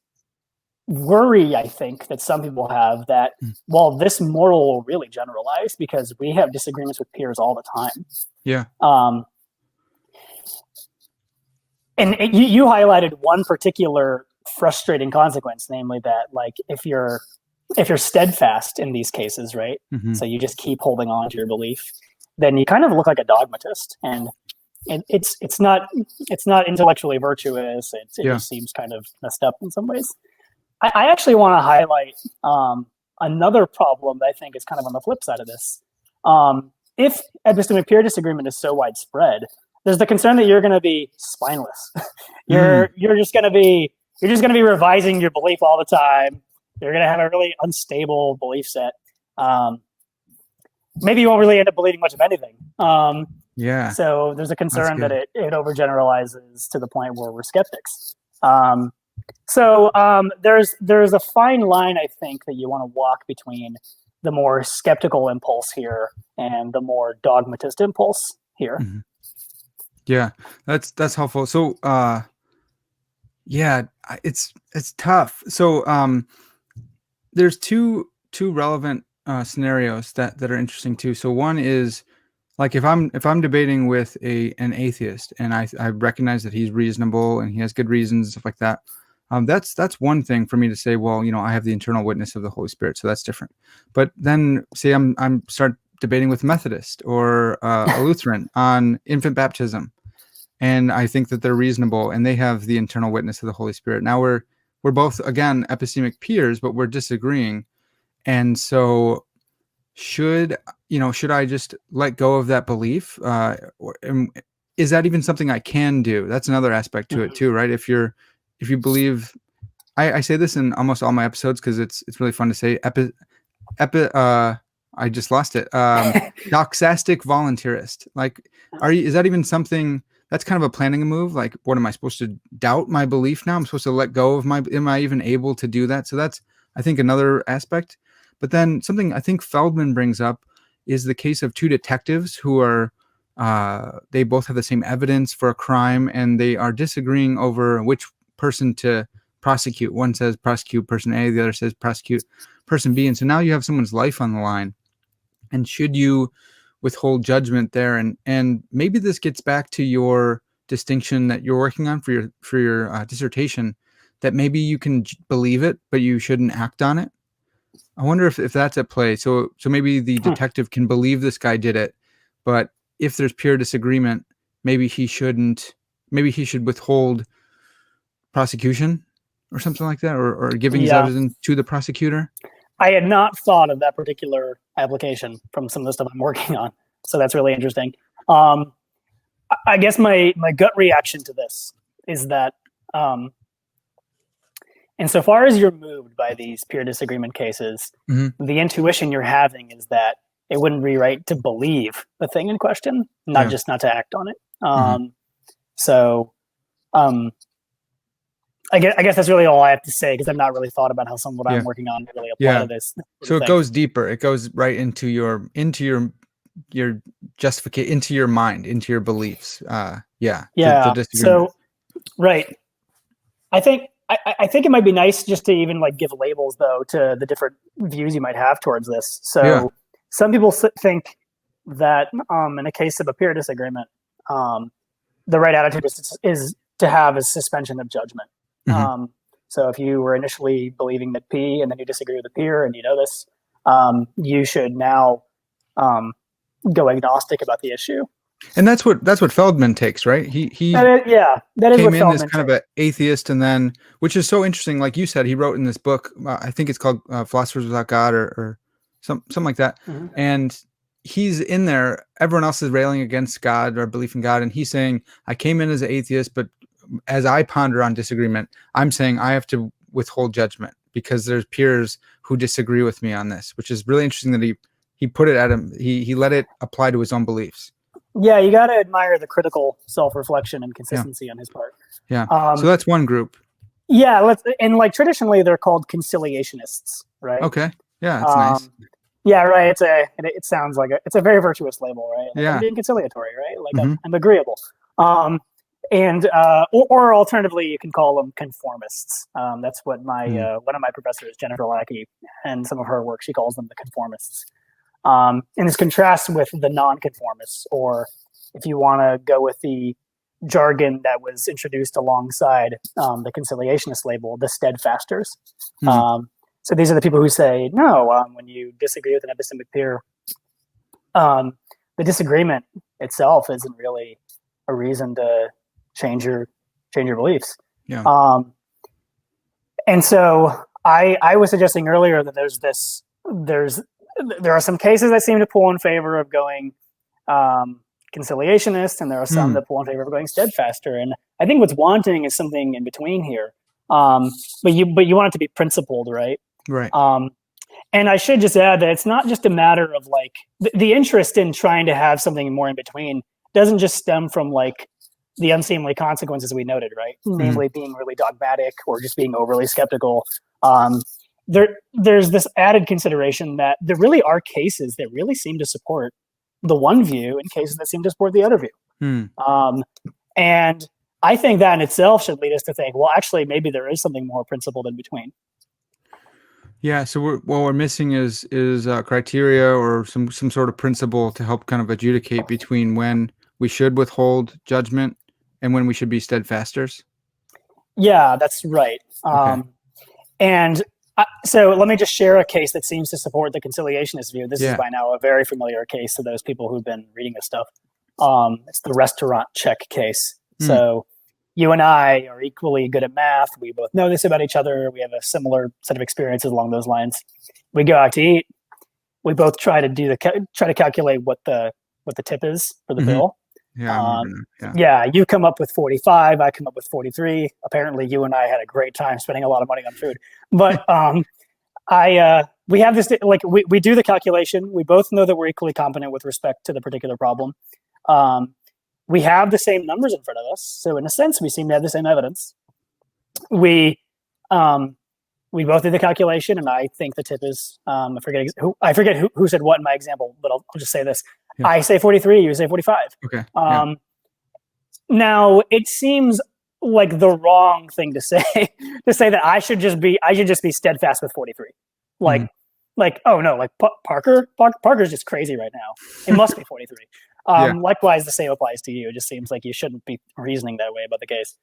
[SPEAKER 2] worry, I think, that some people have that, well, this moral will really generalize because we have disagreements with peers all the time.
[SPEAKER 1] Yeah.
[SPEAKER 2] And you highlighted one particular frustrating consequence, namely that, like, if you're steadfast in these cases, right? So you just keep holding on to your belief, then you kind of look like a dogmatist, and it's not intellectually virtuous. It just seems kind of messed up in some ways. I actually want to highlight another problem that I think is kind of on the flip side of this. If epistemic peer disagreement is so widespread, there's the concern that you're going to be spineless. You're just going to be revising your belief all the time. You're going to have a really unstable belief set. Maybe you won't really end up believing much of anything. So there's a concern that it overgeneralizes to the point where we're skeptics. So there's a fine line, I think, that you want to walk between the more skeptical impulse here and the more dogmatist impulse here.
[SPEAKER 1] Yeah, that's helpful. So it's tough. So there's two relevant scenarios that are interesting too. So one is Like if I'm debating with an atheist and I recognize that he's reasonable and he has good reasons and stuff like that, that's one thing for me to say, well, I have the internal witness of the Holy Spirit, so that's different. But then say I'm start debating with Methodist or a Lutheran on infant baptism, and I think that they're reasonable and they have the internal witness of the Holy Spirit. Now we're both, again, epistemic peers, but we're disagreeing. And so should I just let go of that belief? Is that even something I can do? That's another aspect to it too, right? If you believe, I say this in almost all my episodes because it's really fun to say. I just lost it. Doxastic voluntarist. Like, is that even something that's kind of a planning move? Like, what am I supposed to doubt my belief now? I'm supposed to let go of am I even able to do that? So that's, I think, another aspect. But then something I think Feldman brings up is the case of two detectives who are, they both have the same evidence for a crime and they are disagreeing over which person to prosecute. One says prosecute person A, the other says prosecute person B. And so now you have someone's life on the line. And should you withhold judgment there? And maybe this gets back to your distinction that you're working on for your dissertation, that maybe you can believe it, but you shouldn't act on it. I wonder if that's at play. So maybe the detective can believe this guy did it, but if there's pure disagreement, maybe he shouldn't. Maybe he should withhold prosecution or something like that, or giving his evidence to the prosecutor.
[SPEAKER 2] I had not thought of that particular application from some of the stuff I'm working on, so that's really interesting. I guess my gut reaction to this is that, insofar as you're moved by these pure disagreement cases, the intuition you're having is that it wouldn't be right to believe the thing in question, not just not to act on it. So I guess that's really all I have to say, because I've not really thought about how some of what I'm working on really apply to this.
[SPEAKER 1] So it goes deeper. It goes right into your justification, into your mind, into your beliefs. The disagreement.
[SPEAKER 2] So right. I think it might be nice just to even like give labels though to the different views you might have towards this. So some people think that in a case of a pure disagreement, the right attitude is to have a suspension of judgment. So if you were initially believing that P and then you disagree with the peer and you know this, you should now go agnostic about the issue.
[SPEAKER 1] And that's what Feldman takes, right? He
[SPEAKER 2] that is
[SPEAKER 1] came
[SPEAKER 2] what
[SPEAKER 1] in
[SPEAKER 2] Feldman
[SPEAKER 1] as kind of an atheist, and then, which is so interesting, like you said, he wrote in this book, I think it's called Philosophers Without God or something like that. And he's in there, everyone else is railing against God or belief in God, and he's saying, I came in as an atheist, but as I ponder on disagreement, I'm saying I have to withhold judgment because there's peers who disagree with me on this, which is really interesting that he put it at him. He let it apply to his own beliefs.
[SPEAKER 2] Yeah, you got to admire the critical self-reflection and consistency on his part.
[SPEAKER 1] Yeah. So that's one group.
[SPEAKER 2] Yeah, and like traditionally they're called conciliationists, right?
[SPEAKER 1] Okay. Yeah, that's nice.
[SPEAKER 2] Yeah, right. It sounds like it's a very virtuous label, right? Like, I'm being conciliatory, right? Like I'm agreeable. And or alternatively, you can call them conformists. That's what my one of my professors, Jennifer Lackey, and some of her work, she calls them the conformists. And this contrasts with the nonconformists, or if you want to go with the jargon that was introduced alongside the conciliationist label, the steadfasters. So these are the people who say, no, when you disagree with an epistemic peer, the disagreement itself isn't really a reason to change your beliefs. And so I was suggesting earlier that there are some cases that seem to pull in favor of going conciliationist, and there are some that pull in favor of going steadfaster. And I think what's wanting is something in between here. But you want it to be principled, right?
[SPEAKER 1] Right.
[SPEAKER 2] And I should just add that it's not just a matter of like the interest in trying to have something more in between doesn't just stem from like the unseemly consequences we noted, right? Namely being really dogmatic or just being overly skeptical. There's this added consideration that there really are cases that really seem to support the one view and cases that seem to support the other view. And I think that in itself should lead us to think, well, actually, maybe there is something more principled in between.
[SPEAKER 1] Yeah. So what we're missing is criteria or some sort of principle to help kind of adjudicate between when we should withhold judgment and when we should be steadfasters.
[SPEAKER 2] Yeah, that's right.
[SPEAKER 1] Okay.
[SPEAKER 2] And so let me just share a case that seems to support the conciliationist view. This is by now a very familiar case to those people who've been reading this stuff. It's the restaurant check case. So you and I are equally good at math. We both know this about each other. We have a similar set of experiences along those lines. We go out to eat. We both try to calculate what the tip is for the bill. Yeah, you come up with 45. I come up with 43. Apparently, you and I had a great time spending a lot of money on food. But we have this, like, we do the calculation. We both know that we're equally competent with respect to the particular problem. We have the same numbers in front of us, so in a sense, we seem to have the same evidence. We both did the calculation, and I think the tip is I forget who said what in my example, but I'll just say this: I say 43, you say 45.
[SPEAKER 1] Okay.
[SPEAKER 2] Now it seems like the wrong thing to say that I should just be steadfast with 43. Like, oh no, like Parker's just crazy right now. It must be 43. Likewise, the same applies to you. It just seems like you shouldn't be reasoning that way about the case.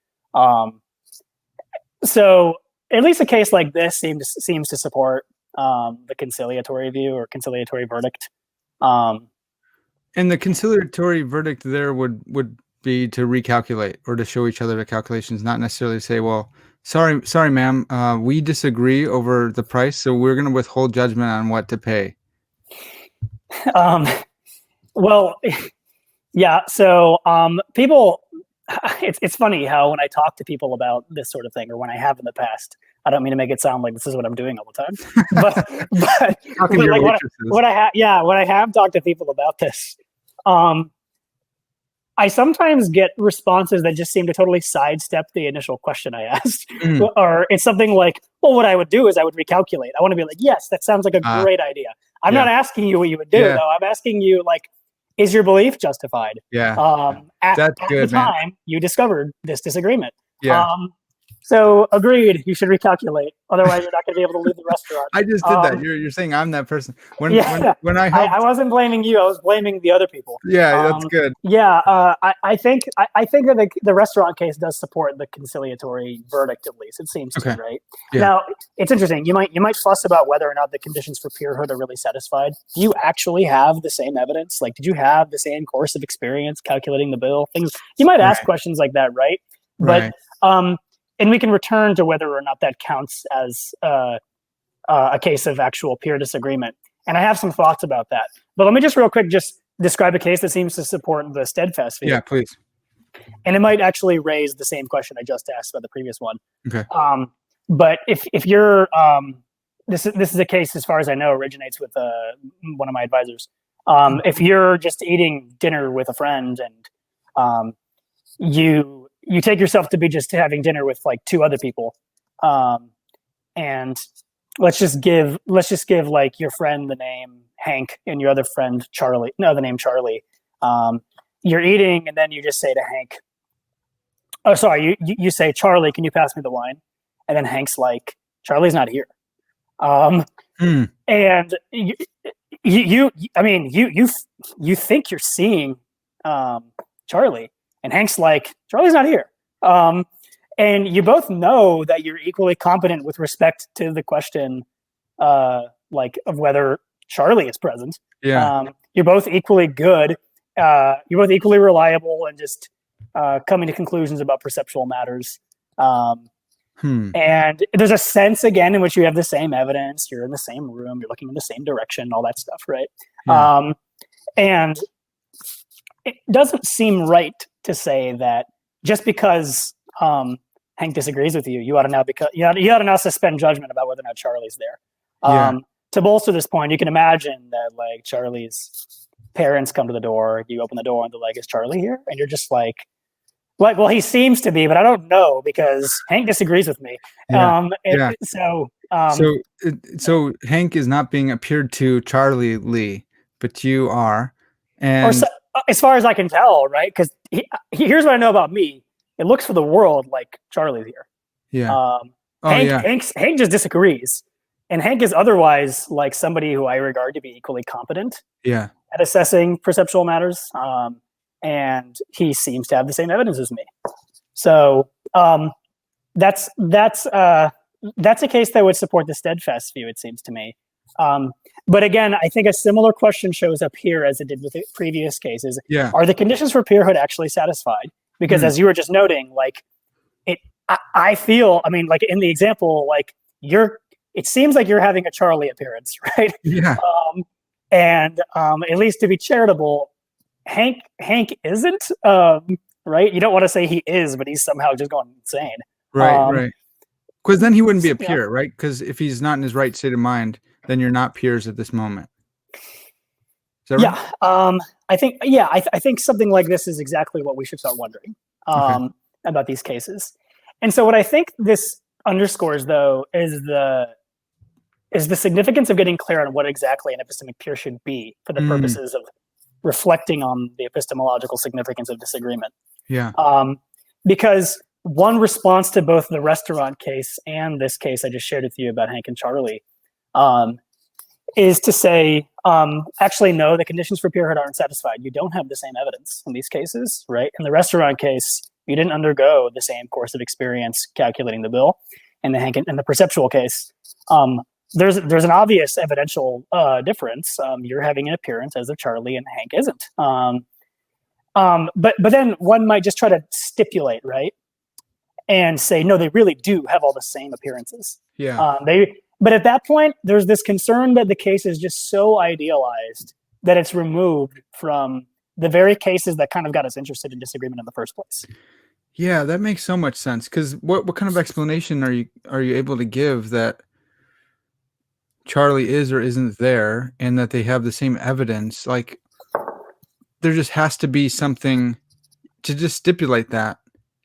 [SPEAKER 2] So at least a case like this seems to support the conciliatory view or conciliatory verdict.
[SPEAKER 1] And the conciliatory verdict there would be to recalculate or to show each other the calculations, not necessarily say, well, sorry, ma'am, we disagree over the price, so we're going to withhold judgment on what to pay.
[SPEAKER 2] Well, yeah. So people, it's funny how when I talk to people about this sort of thing, or when I have in the past, I don't mean to make it sound like this is what I'm doing all the time, but like when I have talked to people about this, I sometimes get responses that just seem to totally sidestep the initial question I asked. Or it's something like, well, what I would do is I would recalculate. I want to be like, yes, that sounds like a great idea. I'm not asking you what you would do, though. I'm asking you, like, is your belief justified? At the time, you discovered this disagreement. So agreed, you should recalculate. Otherwise, you're not going to be able to leave the restaurant.
[SPEAKER 1] I just did that. You're saying I'm that person. When I helped,
[SPEAKER 2] I wasn't blaming you. I was blaming the other people.
[SPEAKER 1] That's good.
[SPEAKER 2] I think that the restaurant case does support the conciliatory verdict. At least it seems to, right? Now it's interesting. You might fuss about whether or not the conditions for peerhood are really satisfied. Do you actually have the same evidence? Like, did you have the same course of experience calculating the bill? Things you might ask questions like that, right? But and we can return to whether or not that counts as a case of actual peer disagreement. And I have some thoughts about that. But let me just real quick just describe a case that seems to support the steadfast view.
[SPEAKER 1] Yeah, please.
[SPEAKER 2] And it might actually raise the same question I just asked about the previous one.
[SPEAKER 1] Okay.
[SPEAKER 2] But if you're this is a case, as far as I know, originates with one of my advisors. If you're just eating dinner with a friend and you take yourself to be just having dinner with like two other people, and let's just give like your friend the name Hank and your other friend the name Charlie. You're eating and then you just say to Hank, oh sorry, you say, Charlie, can you pass me the wine? And then Hank's like, Charlie's not here. And you think you're seeing Charlie. And Hank's like, Charlie's not here. And you both know that you're equally competent with respect to the question, like of whether Charlie is present. You're both equally good. You're both equally reliable and just coming to conclusions about perceptual matters. And there's a sense, again, in which you have the same evidence. You're in the same room. You're looking in the same direction, all that stuff, right? And it doesn't seem right to say that just because Hank disagrees with you, you ought to now suspend judgment about whether or not Charlie's there. To bolster this point, you can imagine that like Charlie's parents come to the door, you open the door and they're like, is Charlie here? And you're just like, well, he seems to be, but I don't know because Hank disagrees with me.
[SPEAKER 1] So Hank is not being appeared to Charlie Lee, but you are. And
[SPEAKER 2] as far as I can tell, right? Because here's what I know about me. It looks for the world like Charlie's here. Hank just disagrees. And Hank is otherwise like somebody who I regard to be equally competent
[SPEAKER 1] Yeah.
[SPEAKER 2] at assessing perceptual matters, and he seems to have the same evidence as me. So that's a case that would support the steadfast view, it seems to me. But again, I think a similar question shows up here as it did with the previous cases.
[SPEAKER 1] Yeah.
[SPEAKER 2] Are the conditions for peerhood actually satisfied? Because as you were just noting, like I feel, I mean, like in the example, like it seems like you're having a Charlie appearance, right?
[SPEAKER 1] Yeah.
[SPEAKER 2] And at least to be charitable, Hank isn't, right? You don't want to say he is, but he's somehow just going insane.
[SPEAKER 1] Right. Because then he wouldn't be a
[SPEAKER 2] Yeah.
[SPEAKER 1] peer, right? Because if he's not in his right state of mind, then you're not peers at this moment. Is that right?
[SPEAKER 2] Yeah. I think something like this is exactly what we should start wondering about these cases. And so what I think this underscores, though, is the significance of getting clear on what exactly an epistemic peer should be for the purposes of reflecting on the epistemological significance of disagreement.
[SPEAKER 1] Yeah.
[SPEAKER 2] Because one response to both the restaurant case and this case I just shared with you about Hank and Charlie is to say, actually, no, the conditions for peerhood aren't satisfied. You don't have the same evidence in these cases, right? In the restaurant case, you didn't undergo the same course of experience calculating the bill. In the Hank and the perceptual case, there's an obvious evidential difference. You're having an appearance as of Charlie, and Hank isn't. But then one might just try to stipulate, right, and say, no, they really do have all the same appearances.
[SPEAKER 1] Yeah.
[SPEAKER 2] But at that point, there's this concern that the case is just so idealized that it's removed from the very cases that kind of got us interested in disagreement in the first place.
[SPEAKER 1] Yeah, that makes so much sense. Because what kind of explanation are you able to give that Charlie is or isn't there, and that they have the same evidence? Like, there just has to be something to just stipulate that.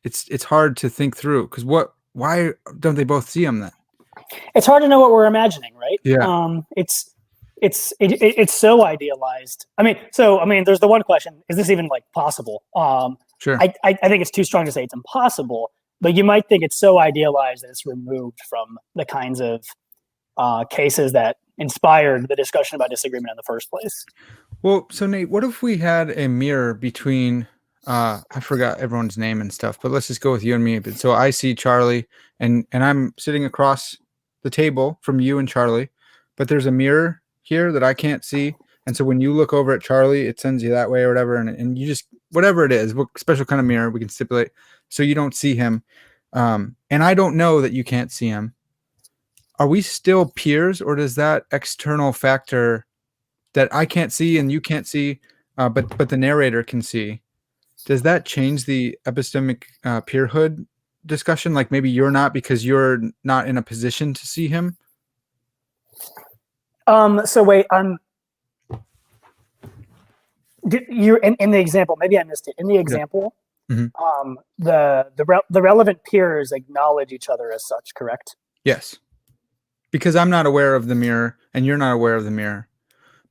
[SPEAKER 1] It's hard to think through, because why don't they both see him then?
[SPEAKER 2] It's hard to know what we're imagining, right?
[SPEAKER 1] Yeah.
[SPEAKER 2] It's so idealized. I mean, there's the one question: is this even like possible?
[SPEAKER 1] Sure.
[SPEAKER 2] I think it's too strong to say it's impossible, but you might think it's so idealized that it's removed from the kinds of cases that inspired the discussion about disagreement in the first place.
[SPEAKER 1] Well, so Nate, what if we had a mirror between, I forgot everyone's name and stuff, but let's just go with you and me. So I see Charlie, and I'm sitting across the table from you and Charlie, but there's a mirror here that I can't see. And so when you look over at Charlie, it sends you that way or whatever. And you just, whatever it is, what special kind of mirror we can stipulate so you don't see him. And I don't know that you can't see him. Are we still peers, or does that external factor that I can't see and you can't see, but the narrator can see, does that change the epistemic peerhood discussion? Like maybe you're not because you're not in a position to see him?
[SPEAKER 2] So wait, you're in the example, maybe I missed it. In the example, the relevant peers acknowledge each other as such, correct?
[SPEAKER 1] Yes. Because I'm not aware of the mirror and you're not aware of the mirror,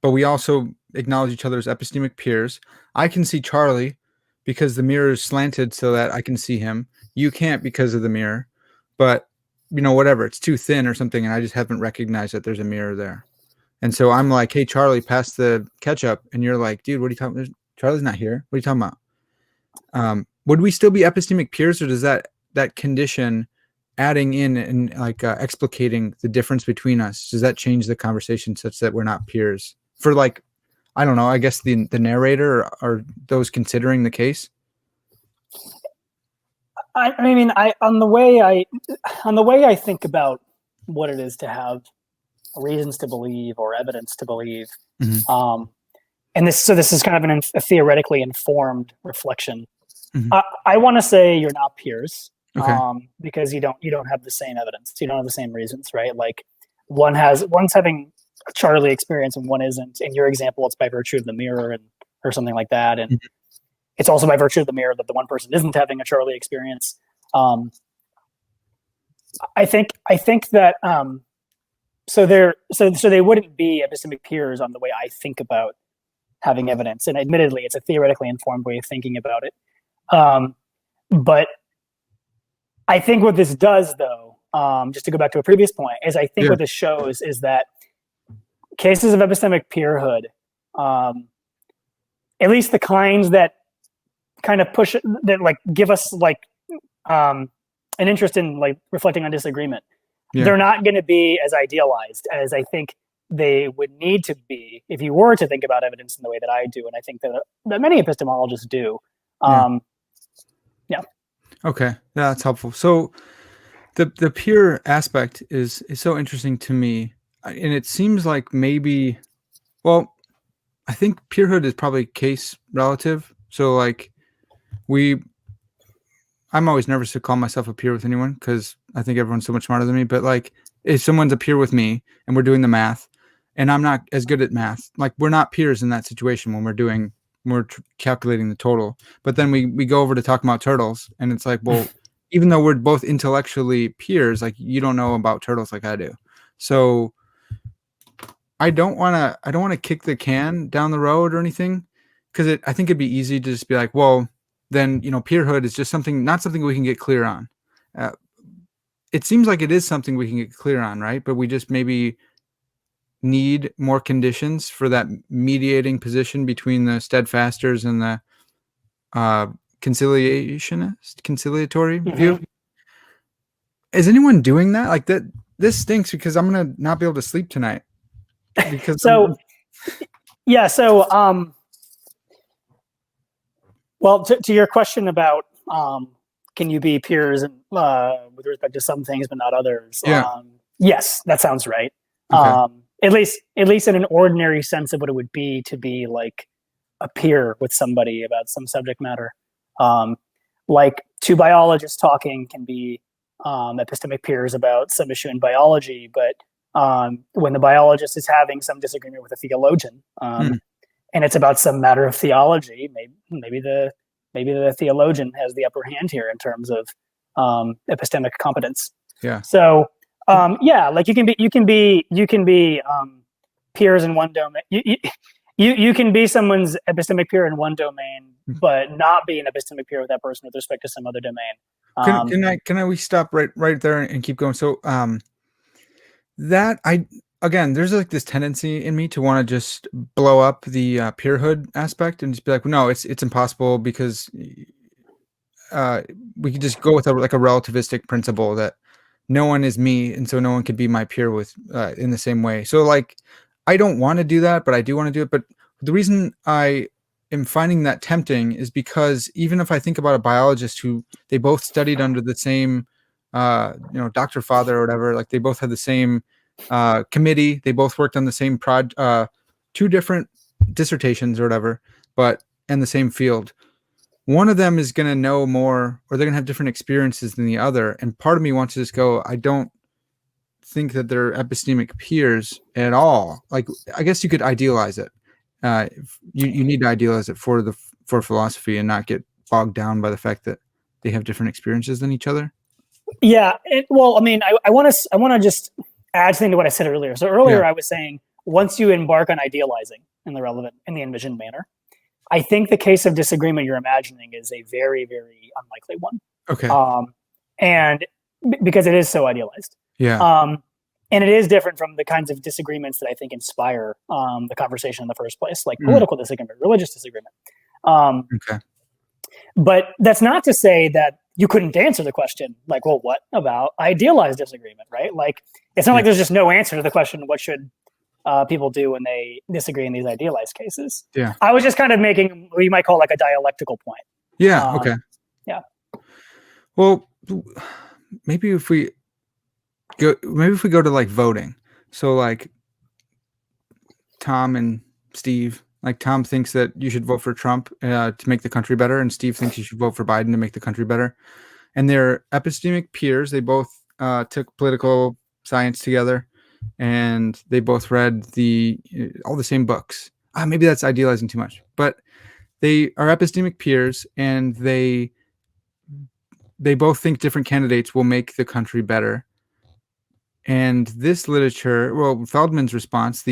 [SPEAKER 1] but we also acknowledge each other as epistemic peers. I can see Charlie because the mirror is slanted so that I can see him. You can't because of the mirror, but whatever, it's too thin or something, and I just haven't recognized that there's a mirror there. And so I'm like, hey, Charlie, pass the ketchup. And you're like, dude, what are you talking about? Charlie's not here. What are you talking about? Would we still be epistemic peers, or does that condition adding in and like explicating the difference between us, does that change the conversation such that we're not peers? For like, I don't know, I guess the narrator or those considering the case?
[SPEAKER 2] On the way I think about what it is to have reasons to believe or evidence to believe, and this is kind of a theoretically informed reflection. I want to say you're not peers, because you don't have the same evidence, you don't have the same reasons, right? Like one's having a Charlie experience and one isn't. In your example, it's by virtue of the mirror or something like that, and it's also by virtue of the mirror that the one person isn't having a Charlie experience. I think that so they wouldn't be epistemic peers on the way I think about having evidence, and admittedly, it's a theoretically informed way of thinking about it. But I think what this does, though, just to go back to a previous point, is I think what this shows is that cases of epistemic peerhood, at least the kinds that kind of push, that like give us like an interest in like reflecting on disagreement, they're not going to be as idealized as I think they would need to be if you were to think about evidence in the way that I do, and I think that many epistemologists do.
[SPEAKER 1] Okay, that's helpful. So the peer aspect is so interesting to me, and it seems like maybe, well, I think peerhood is probably case relative. So like I'm always nervous to call myself a peer with anyone because I think everyone's so much smarter than me. But like, if someone's a peer with me and we're doing the math, and I'm not as good at math, like we're not peers in that situation when we're calculating the total. But then we go over to talk about turtles, and it's like, well, even though we're both intellectually peers, like you don't know about turtles like I do. So I don't want to kick the can down the road or anything, because I think it'd be easy to just be like, well, then, peerhood is just not something we can get clear on. It seems like it is something we can get clear on, right? But we just maybe need more conditions for that mediating position between the steadfasters and the conciliatory view. Is anyone doing that? Like that? This stinks because I'm gonna not be able to sleep tonight. Because
[SPEAKER 2] well, to your question about can you be peers with respect to some things but not others? Yes, that sounds right.
[SPEAKER 1] Okay.
[SPEAKER 2] At least in an ordinary sense of what it would be to be like a peer with somebody about some subject matter. Like two biologists talking can be epistemic peers about some issue in biology, but when the biologist is having some disagreement with a theologian, and it's about some matter of theology, maybe the theologian has the upper hand here in terms of epistemic competence.
[SPEAKER 1] Yeah.
[SPEAKER 2] So like you can be peers in one domain. You can be someone's epistemic peer in one domain, but not be an epistemic peer with that person with respect to some other domain.
[SPEAKER 1] Can we stop right there and keep going? So there's like this tendency in me to want to just blow up the peerhood aspect and just be like, no, it's impossible because we could just go with a relativistic principle that no one is me, and so no one could be my peer with in the same way. So like, I don't want to do that, but I do want to do it. But the reason I am finding that tempting is because even if I think about a biologist who they both studied under the same, Dr. Father or whatever, like they both had the same committee, they both worked on the same two different dissertations or whatever, but in the same field. One of them is going to know more, or they're going to have different experiences than the other. And part of me wants to just go, I don't think that they're epistemic peers at all. Like, I guess you could idealize it. You need to idealize it for philosophy and not get bogged down by the fact that they have different experiences than each other.
[SPEAKER 2] Yeah. I want to just add something to what I said earlier. So earlier I was saying, once you embark on idealizing in the envisioned manner, I think the case of disagreement you're imagining is a very, very unlikely one.
[SPEAKER 1] Okay.
[SPEAKER 2] And because it is so idealized.
[SPEAKER 1] Yeah.
[SPEAKER 2] And it is different from the kinds of disagreements that I think inspire the conversation in the first place, like political disagreement, religious disagreement.
[SPEAKER 1] Okay.
[SPEAKER 2] But that's not to say that you couldn't answer the question, like, well, what about idealized disagreement, right? Like, it's not like there's just no answer to the question, what should people do when they disagree in these idealized cases?
[SPEAKER 1] Yeah.
[SPEAKER 2] I was just kind of making what you might call like a dialectical point.
[SPEAKER 1] Yeah. Okay.
[SPEAKER 2] Yeah.
[SPEAKER 1] Well, maybe if we go to like voting. So like Tom and Steve, like Tom thinks that you should vote for Trump to make the country better, and Steve thinks you should vote for Biden to make the country better. And they're epistemic peers. They both took political science together, and they both read all the same books. Maybe that's idealizing too much, but they are epistemic peers, and they both think different candidates will make the country better. And this literature, well, Feldman's response,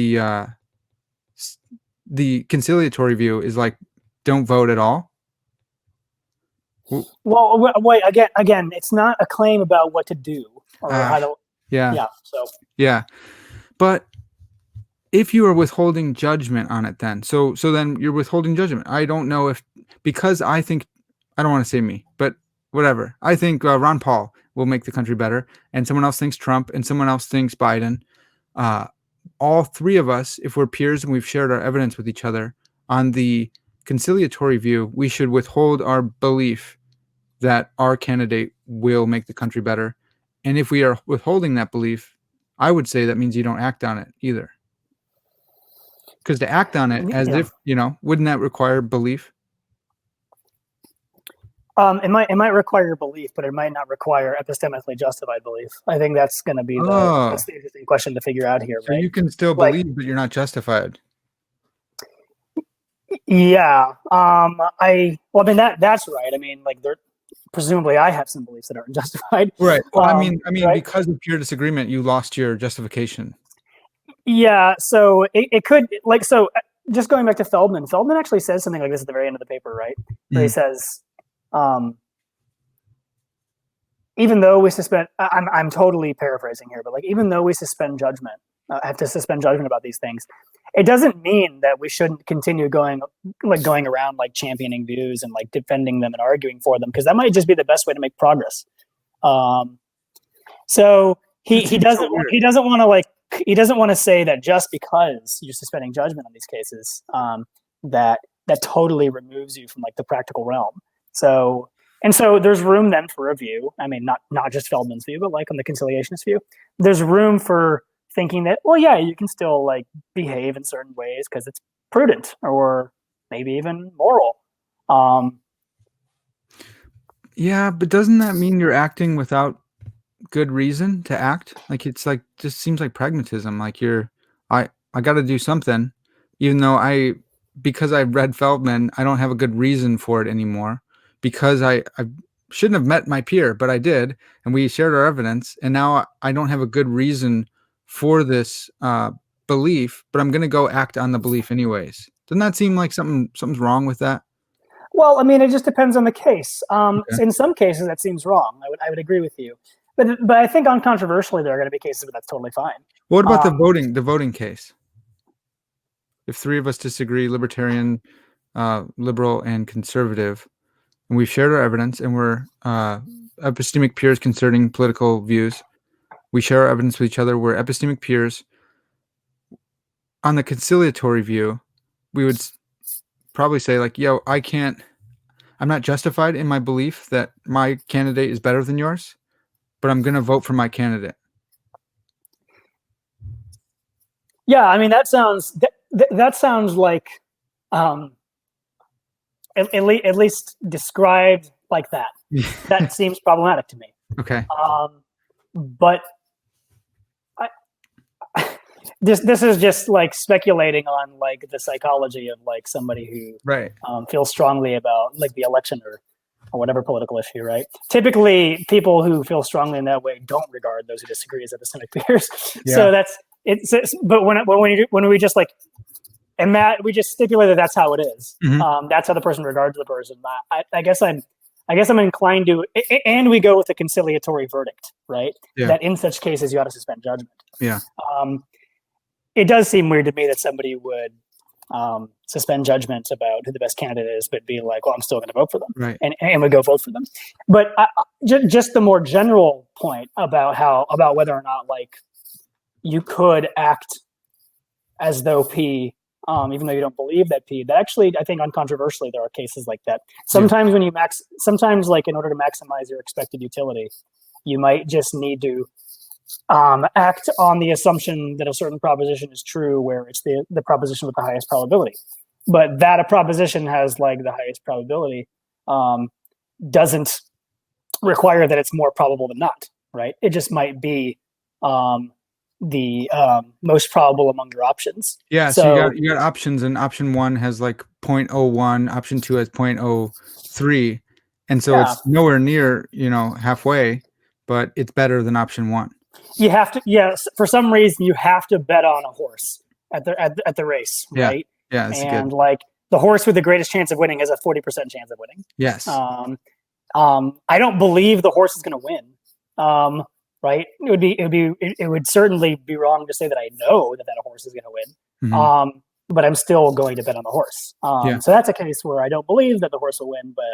[SPEAKER 1] the conciliatory view is like, don't vote at all.
[SPEAKER 2] Well, wait, again, it's not a claim about what to do. or how to,
[SPEAKER 1] yeah.
[SPEAKER 2] So
[SPEAKER 1] Yeah. But if you are withholding judgment on it, so then you're withholding judgment. I don't know because I think, I don't want to say me, but whatever. I think Ron Paul will make the country better, and someone else thinks Trump, and someone else thinks Biden. All three of us, if we're peers and we've shared our evidence with each other on the conciliatory view, we should withhold our belief that our candidate will make the country better. And if we are withholding that belief, I would say that means you don't act on it either. Because to act on it as if, wouldn't that require belief?
[SPEAKER 2] It might require belief, but it might not require epistemically justified belief. I think that's going to be that's the interesting question to figure out here.
[SPEAKER 1] So
[SPEAKER 2] right?
[SPEAKER 1] You can still believe, but you're not justified.
[SPEAKER 2] Yeah. That's right. I mean, like, presumably I have some beliefs that aren't justified.
[SPEAKER 1] Right. Well, I mean,
[SPEAKER 2] right?
[SPEAKER 1] Because of pure disagreement, you lost your justification.
[SPEAKER 2] Yeah. So it could, just going back to Feldman actually says something like this at the very end of the paper, right? Where he says, even though we suspend, I'm totally paraphrasing here, but even though we suspend judgment, have to suspend judgment about these things, it doesn't mean that we shouldn't continue going around championing views and defending them and arguing for them, because that might just be the best way to make progress. So he doesn't want to say that just because you're suspending judgment on these cases, that totally removes you from the practical realm. So there's room then for a view. I mean, not just Feldman's view, but on the conciliationist view, there's room for thinking that, well, yeah, you can still behave in certain ways because it's prudent or maybe even moral.
[SPEAKER 1] Yeah, but doesn't that mean you're acting without good reason to act? It's just seems like pragmatism. I got to do something, even though because I read Feldman, I don't have a good reason for it anymore, because I shouldn't have met my peer, but I did, and we shared our evidence, and now I don't have a good reason for this belief, but I'm going to go act on the belief anyways. Doesn't that seem like something's wrong with that?
[SPEAKER 2] Well, I mean, it just depends on the case. Okay. In some cases, that seems wrong. I would agree with you, but I think uncontroversially, there are going to be cases where that's totally fine.
[SPEAKER 1] What about the voting case? If three of us disagree, libertarian, liberal, and conservative, and we've shared our evidence, and we're epistemic peers concerning political views, we share our evidence with each other, we're epistemic peers. On the conciliatory view, we would probably say I'm not justified in my belief that my candidate is better than yours, but I'm going to vote for my candidate.
[SPEAKER 2] Yeah, I mean, that sounds like at least described like that. That seems problematic to me.
[SPEAKER 1] Okay.
[SPEAKER 2] But this is just speculating on the psychology of somebody who
[SPEAKER 1] right
[SPEAKER 2] feels strongly about the election or whatever political issue, right? Typically, people who feel strongly in that way don't regard those who disagree as epistemic peers. Yeah. So that's it's. But when we just and that we just stipulate that that's how it is. Mm-hmm. That's how the person regards the person. I guess I'm inclined to, and we go with a conciliatory verdict, right? Yeah. That in such cases you ought to suspend judgment.
[SPEAKER 1] Yeah.
[SPEAKER 2] It does seem weird to me that somebody would suspend judgment about who the best candidate is, but be like, well, I'm still going to vote for them.
[SPEAKER 1] Right.
[SPEAKER 2] And we go vote for them. But just the more general point about whether or not you could act as though P, even though you don't believe that P, that actually, I think uncontroversially, there are cases like that. Sometimes when sometimes in order to maximize your expected utility, you might just need to act on the assumption that a certain proposition is true, where it's the proposition with the highest probability. But that a proposition has the highest probability doesn't require that it's more probable than not, right? It just might be the most probable among your options.
[SPEAKER 1] Yeah, so you got options, and option one has 0.01, option two has 0.03, and so it's nowhere near halfway, but it's better than option one.
[SPEAKER 2] You have to, yes. For some reason, you have to bet on a horse at the race, right?
[SPEAKER 1] Yeah, that's
[SPEAKER 2] and
[SPEAKER 1] good.
[SPEAKER 2] The horse with the greatest chance of winning has a 40% chance of winning.
[SPEAKER 1] Yes.
[SPEAKER 2] I don't believe the horse is going to win, right? It would certainly be wrong to say that I know that a horse is going to win.
[SPEAKER 1] Mm-hmm.
[SPEAKER 2] But I'm still going to bet on the horse.
[SPEAKER 1] Yeah.
[SPEAKER 2] So that's a case where I don't believe that the horse will win, but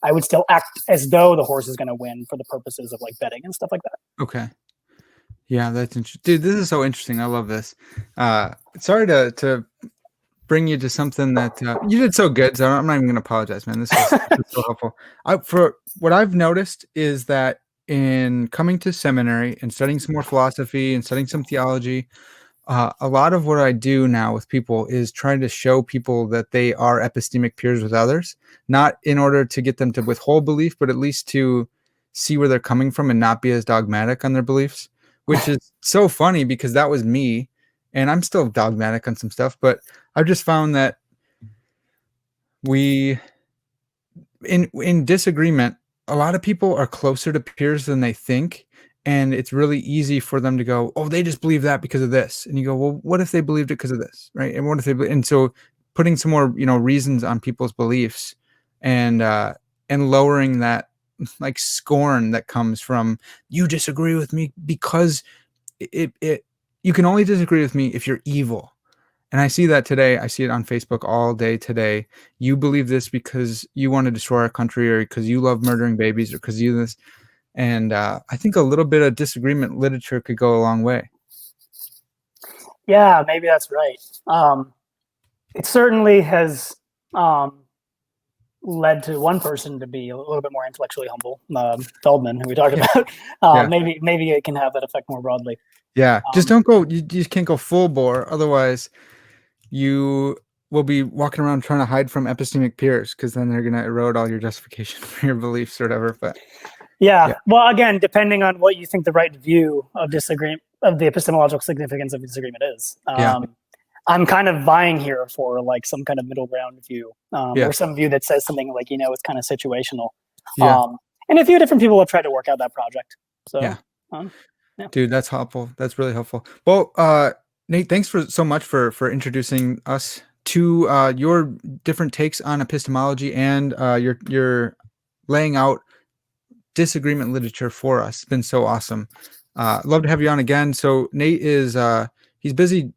[SPEAKER 2] I would still act as though the horse is going to win for the purposes of like betting and stuff like that.
[SPEAKER 1] Okay. Yeah, that's interesting. Dude, this is so interesting. I love this. Sorry to bring you to something that you did so good. So I'm not even going to apologize, man. This is so helpful. For what I've noticed is that in coming to seminary and studying some more philosophy and studying some theology, a lot of what I do now with people is trying to show people that they are epistemic peers with others, not in order to get them to withhold belief, but at least to see where they're coming from and not be as dogmatic on their beliefs, which is so funny because that was me. And I'm still dogmatic on some stuff, but I've just found that we, in disagreement, a lot of people are closer to peers than they think. And it's really easy for them to go, oh, they just believe that because of this. And you go, well, what if they believed it because of this? Right. And what if and so putting some more, reasons on people's beliefs and lowering that like scorn that comes from you disagree with me because you can only disagree with me if you're evil. And I see that today. I see it on Facebook all day today. You believe this because you want to destroy our country or because you love murdering babies or because you this. And I think a little bit of disagreement literature could go a long way.
[SPEAKER 2] Yeah, maybe that's right. It certainly has led to one person to be a little bit more intellectually humble, Feldman, who we talked about. Maybe it can have that effect more broadly.
[SPEAKER 1] Yeah, just don't go. You just can't go full bore. Otherwise, you will be walking around trying to hide from epistemic peers because then they're going to erode all your justification for your beliefs or whatever. But
[SPEAKER 2] yeah. Well, again, depending on what you think the right view of disagreement, of the epistemological significance of disagreement is. I'm kind of vying here for like some kind of middle ground view, or some view that says something like, it's kind of situational. And a few different people have tried to work out that project. So,
[SPEAKER 1] dude, that's helpful. That's really helpful. Well, Nate, thanks so much for introducing us to your different takes on epistemology and your laying out disagreement literature for us. It's been so awesome. Love to have you on again. So Nate is he's busy.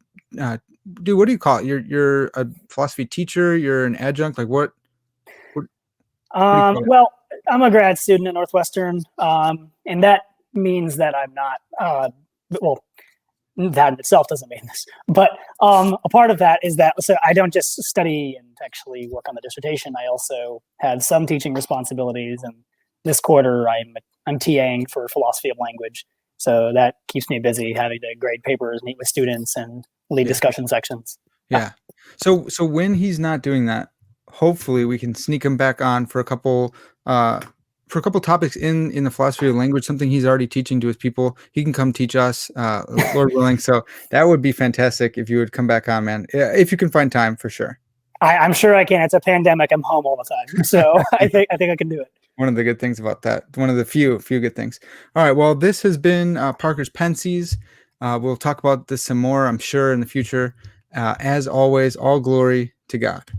[SPEAKER 1] Dude, what do you call it? You're a philosophy teacher. You're an adjunct. Like what
[SPEAKER 2] well, I'm a grad student at Northwestern, and that means that I'm not. Well, that in itself doesn't mean this, but a part of that is that so I don't just study and actually work on the dissertation. I also had some teaching responsibilities, and this quarter I'm TAing for philosophy of language. So that keeps me busy having to grade papers, meet with students, and lead discussion sections.
[SPEAKER 1] Yeah. So when he's not doing that, hopefully we can sneak him back on for a couple topics in the philosophy of language, something he's already teaching to his people. He can come teach us, Lord willing. So that would be fantastic if you would come back on, man. If you can find time, for sure.
[SPEAKER 2] I'm sure I can. It's a pandemic. I'm home all the time, so I think I can do it.
[SPEAKER 1] One of the good things about that. One of the few good things. All right. Well, this has been Parker's Pensies. We'll talk about this some more, I'm sure, in the future. As always, all glory to God.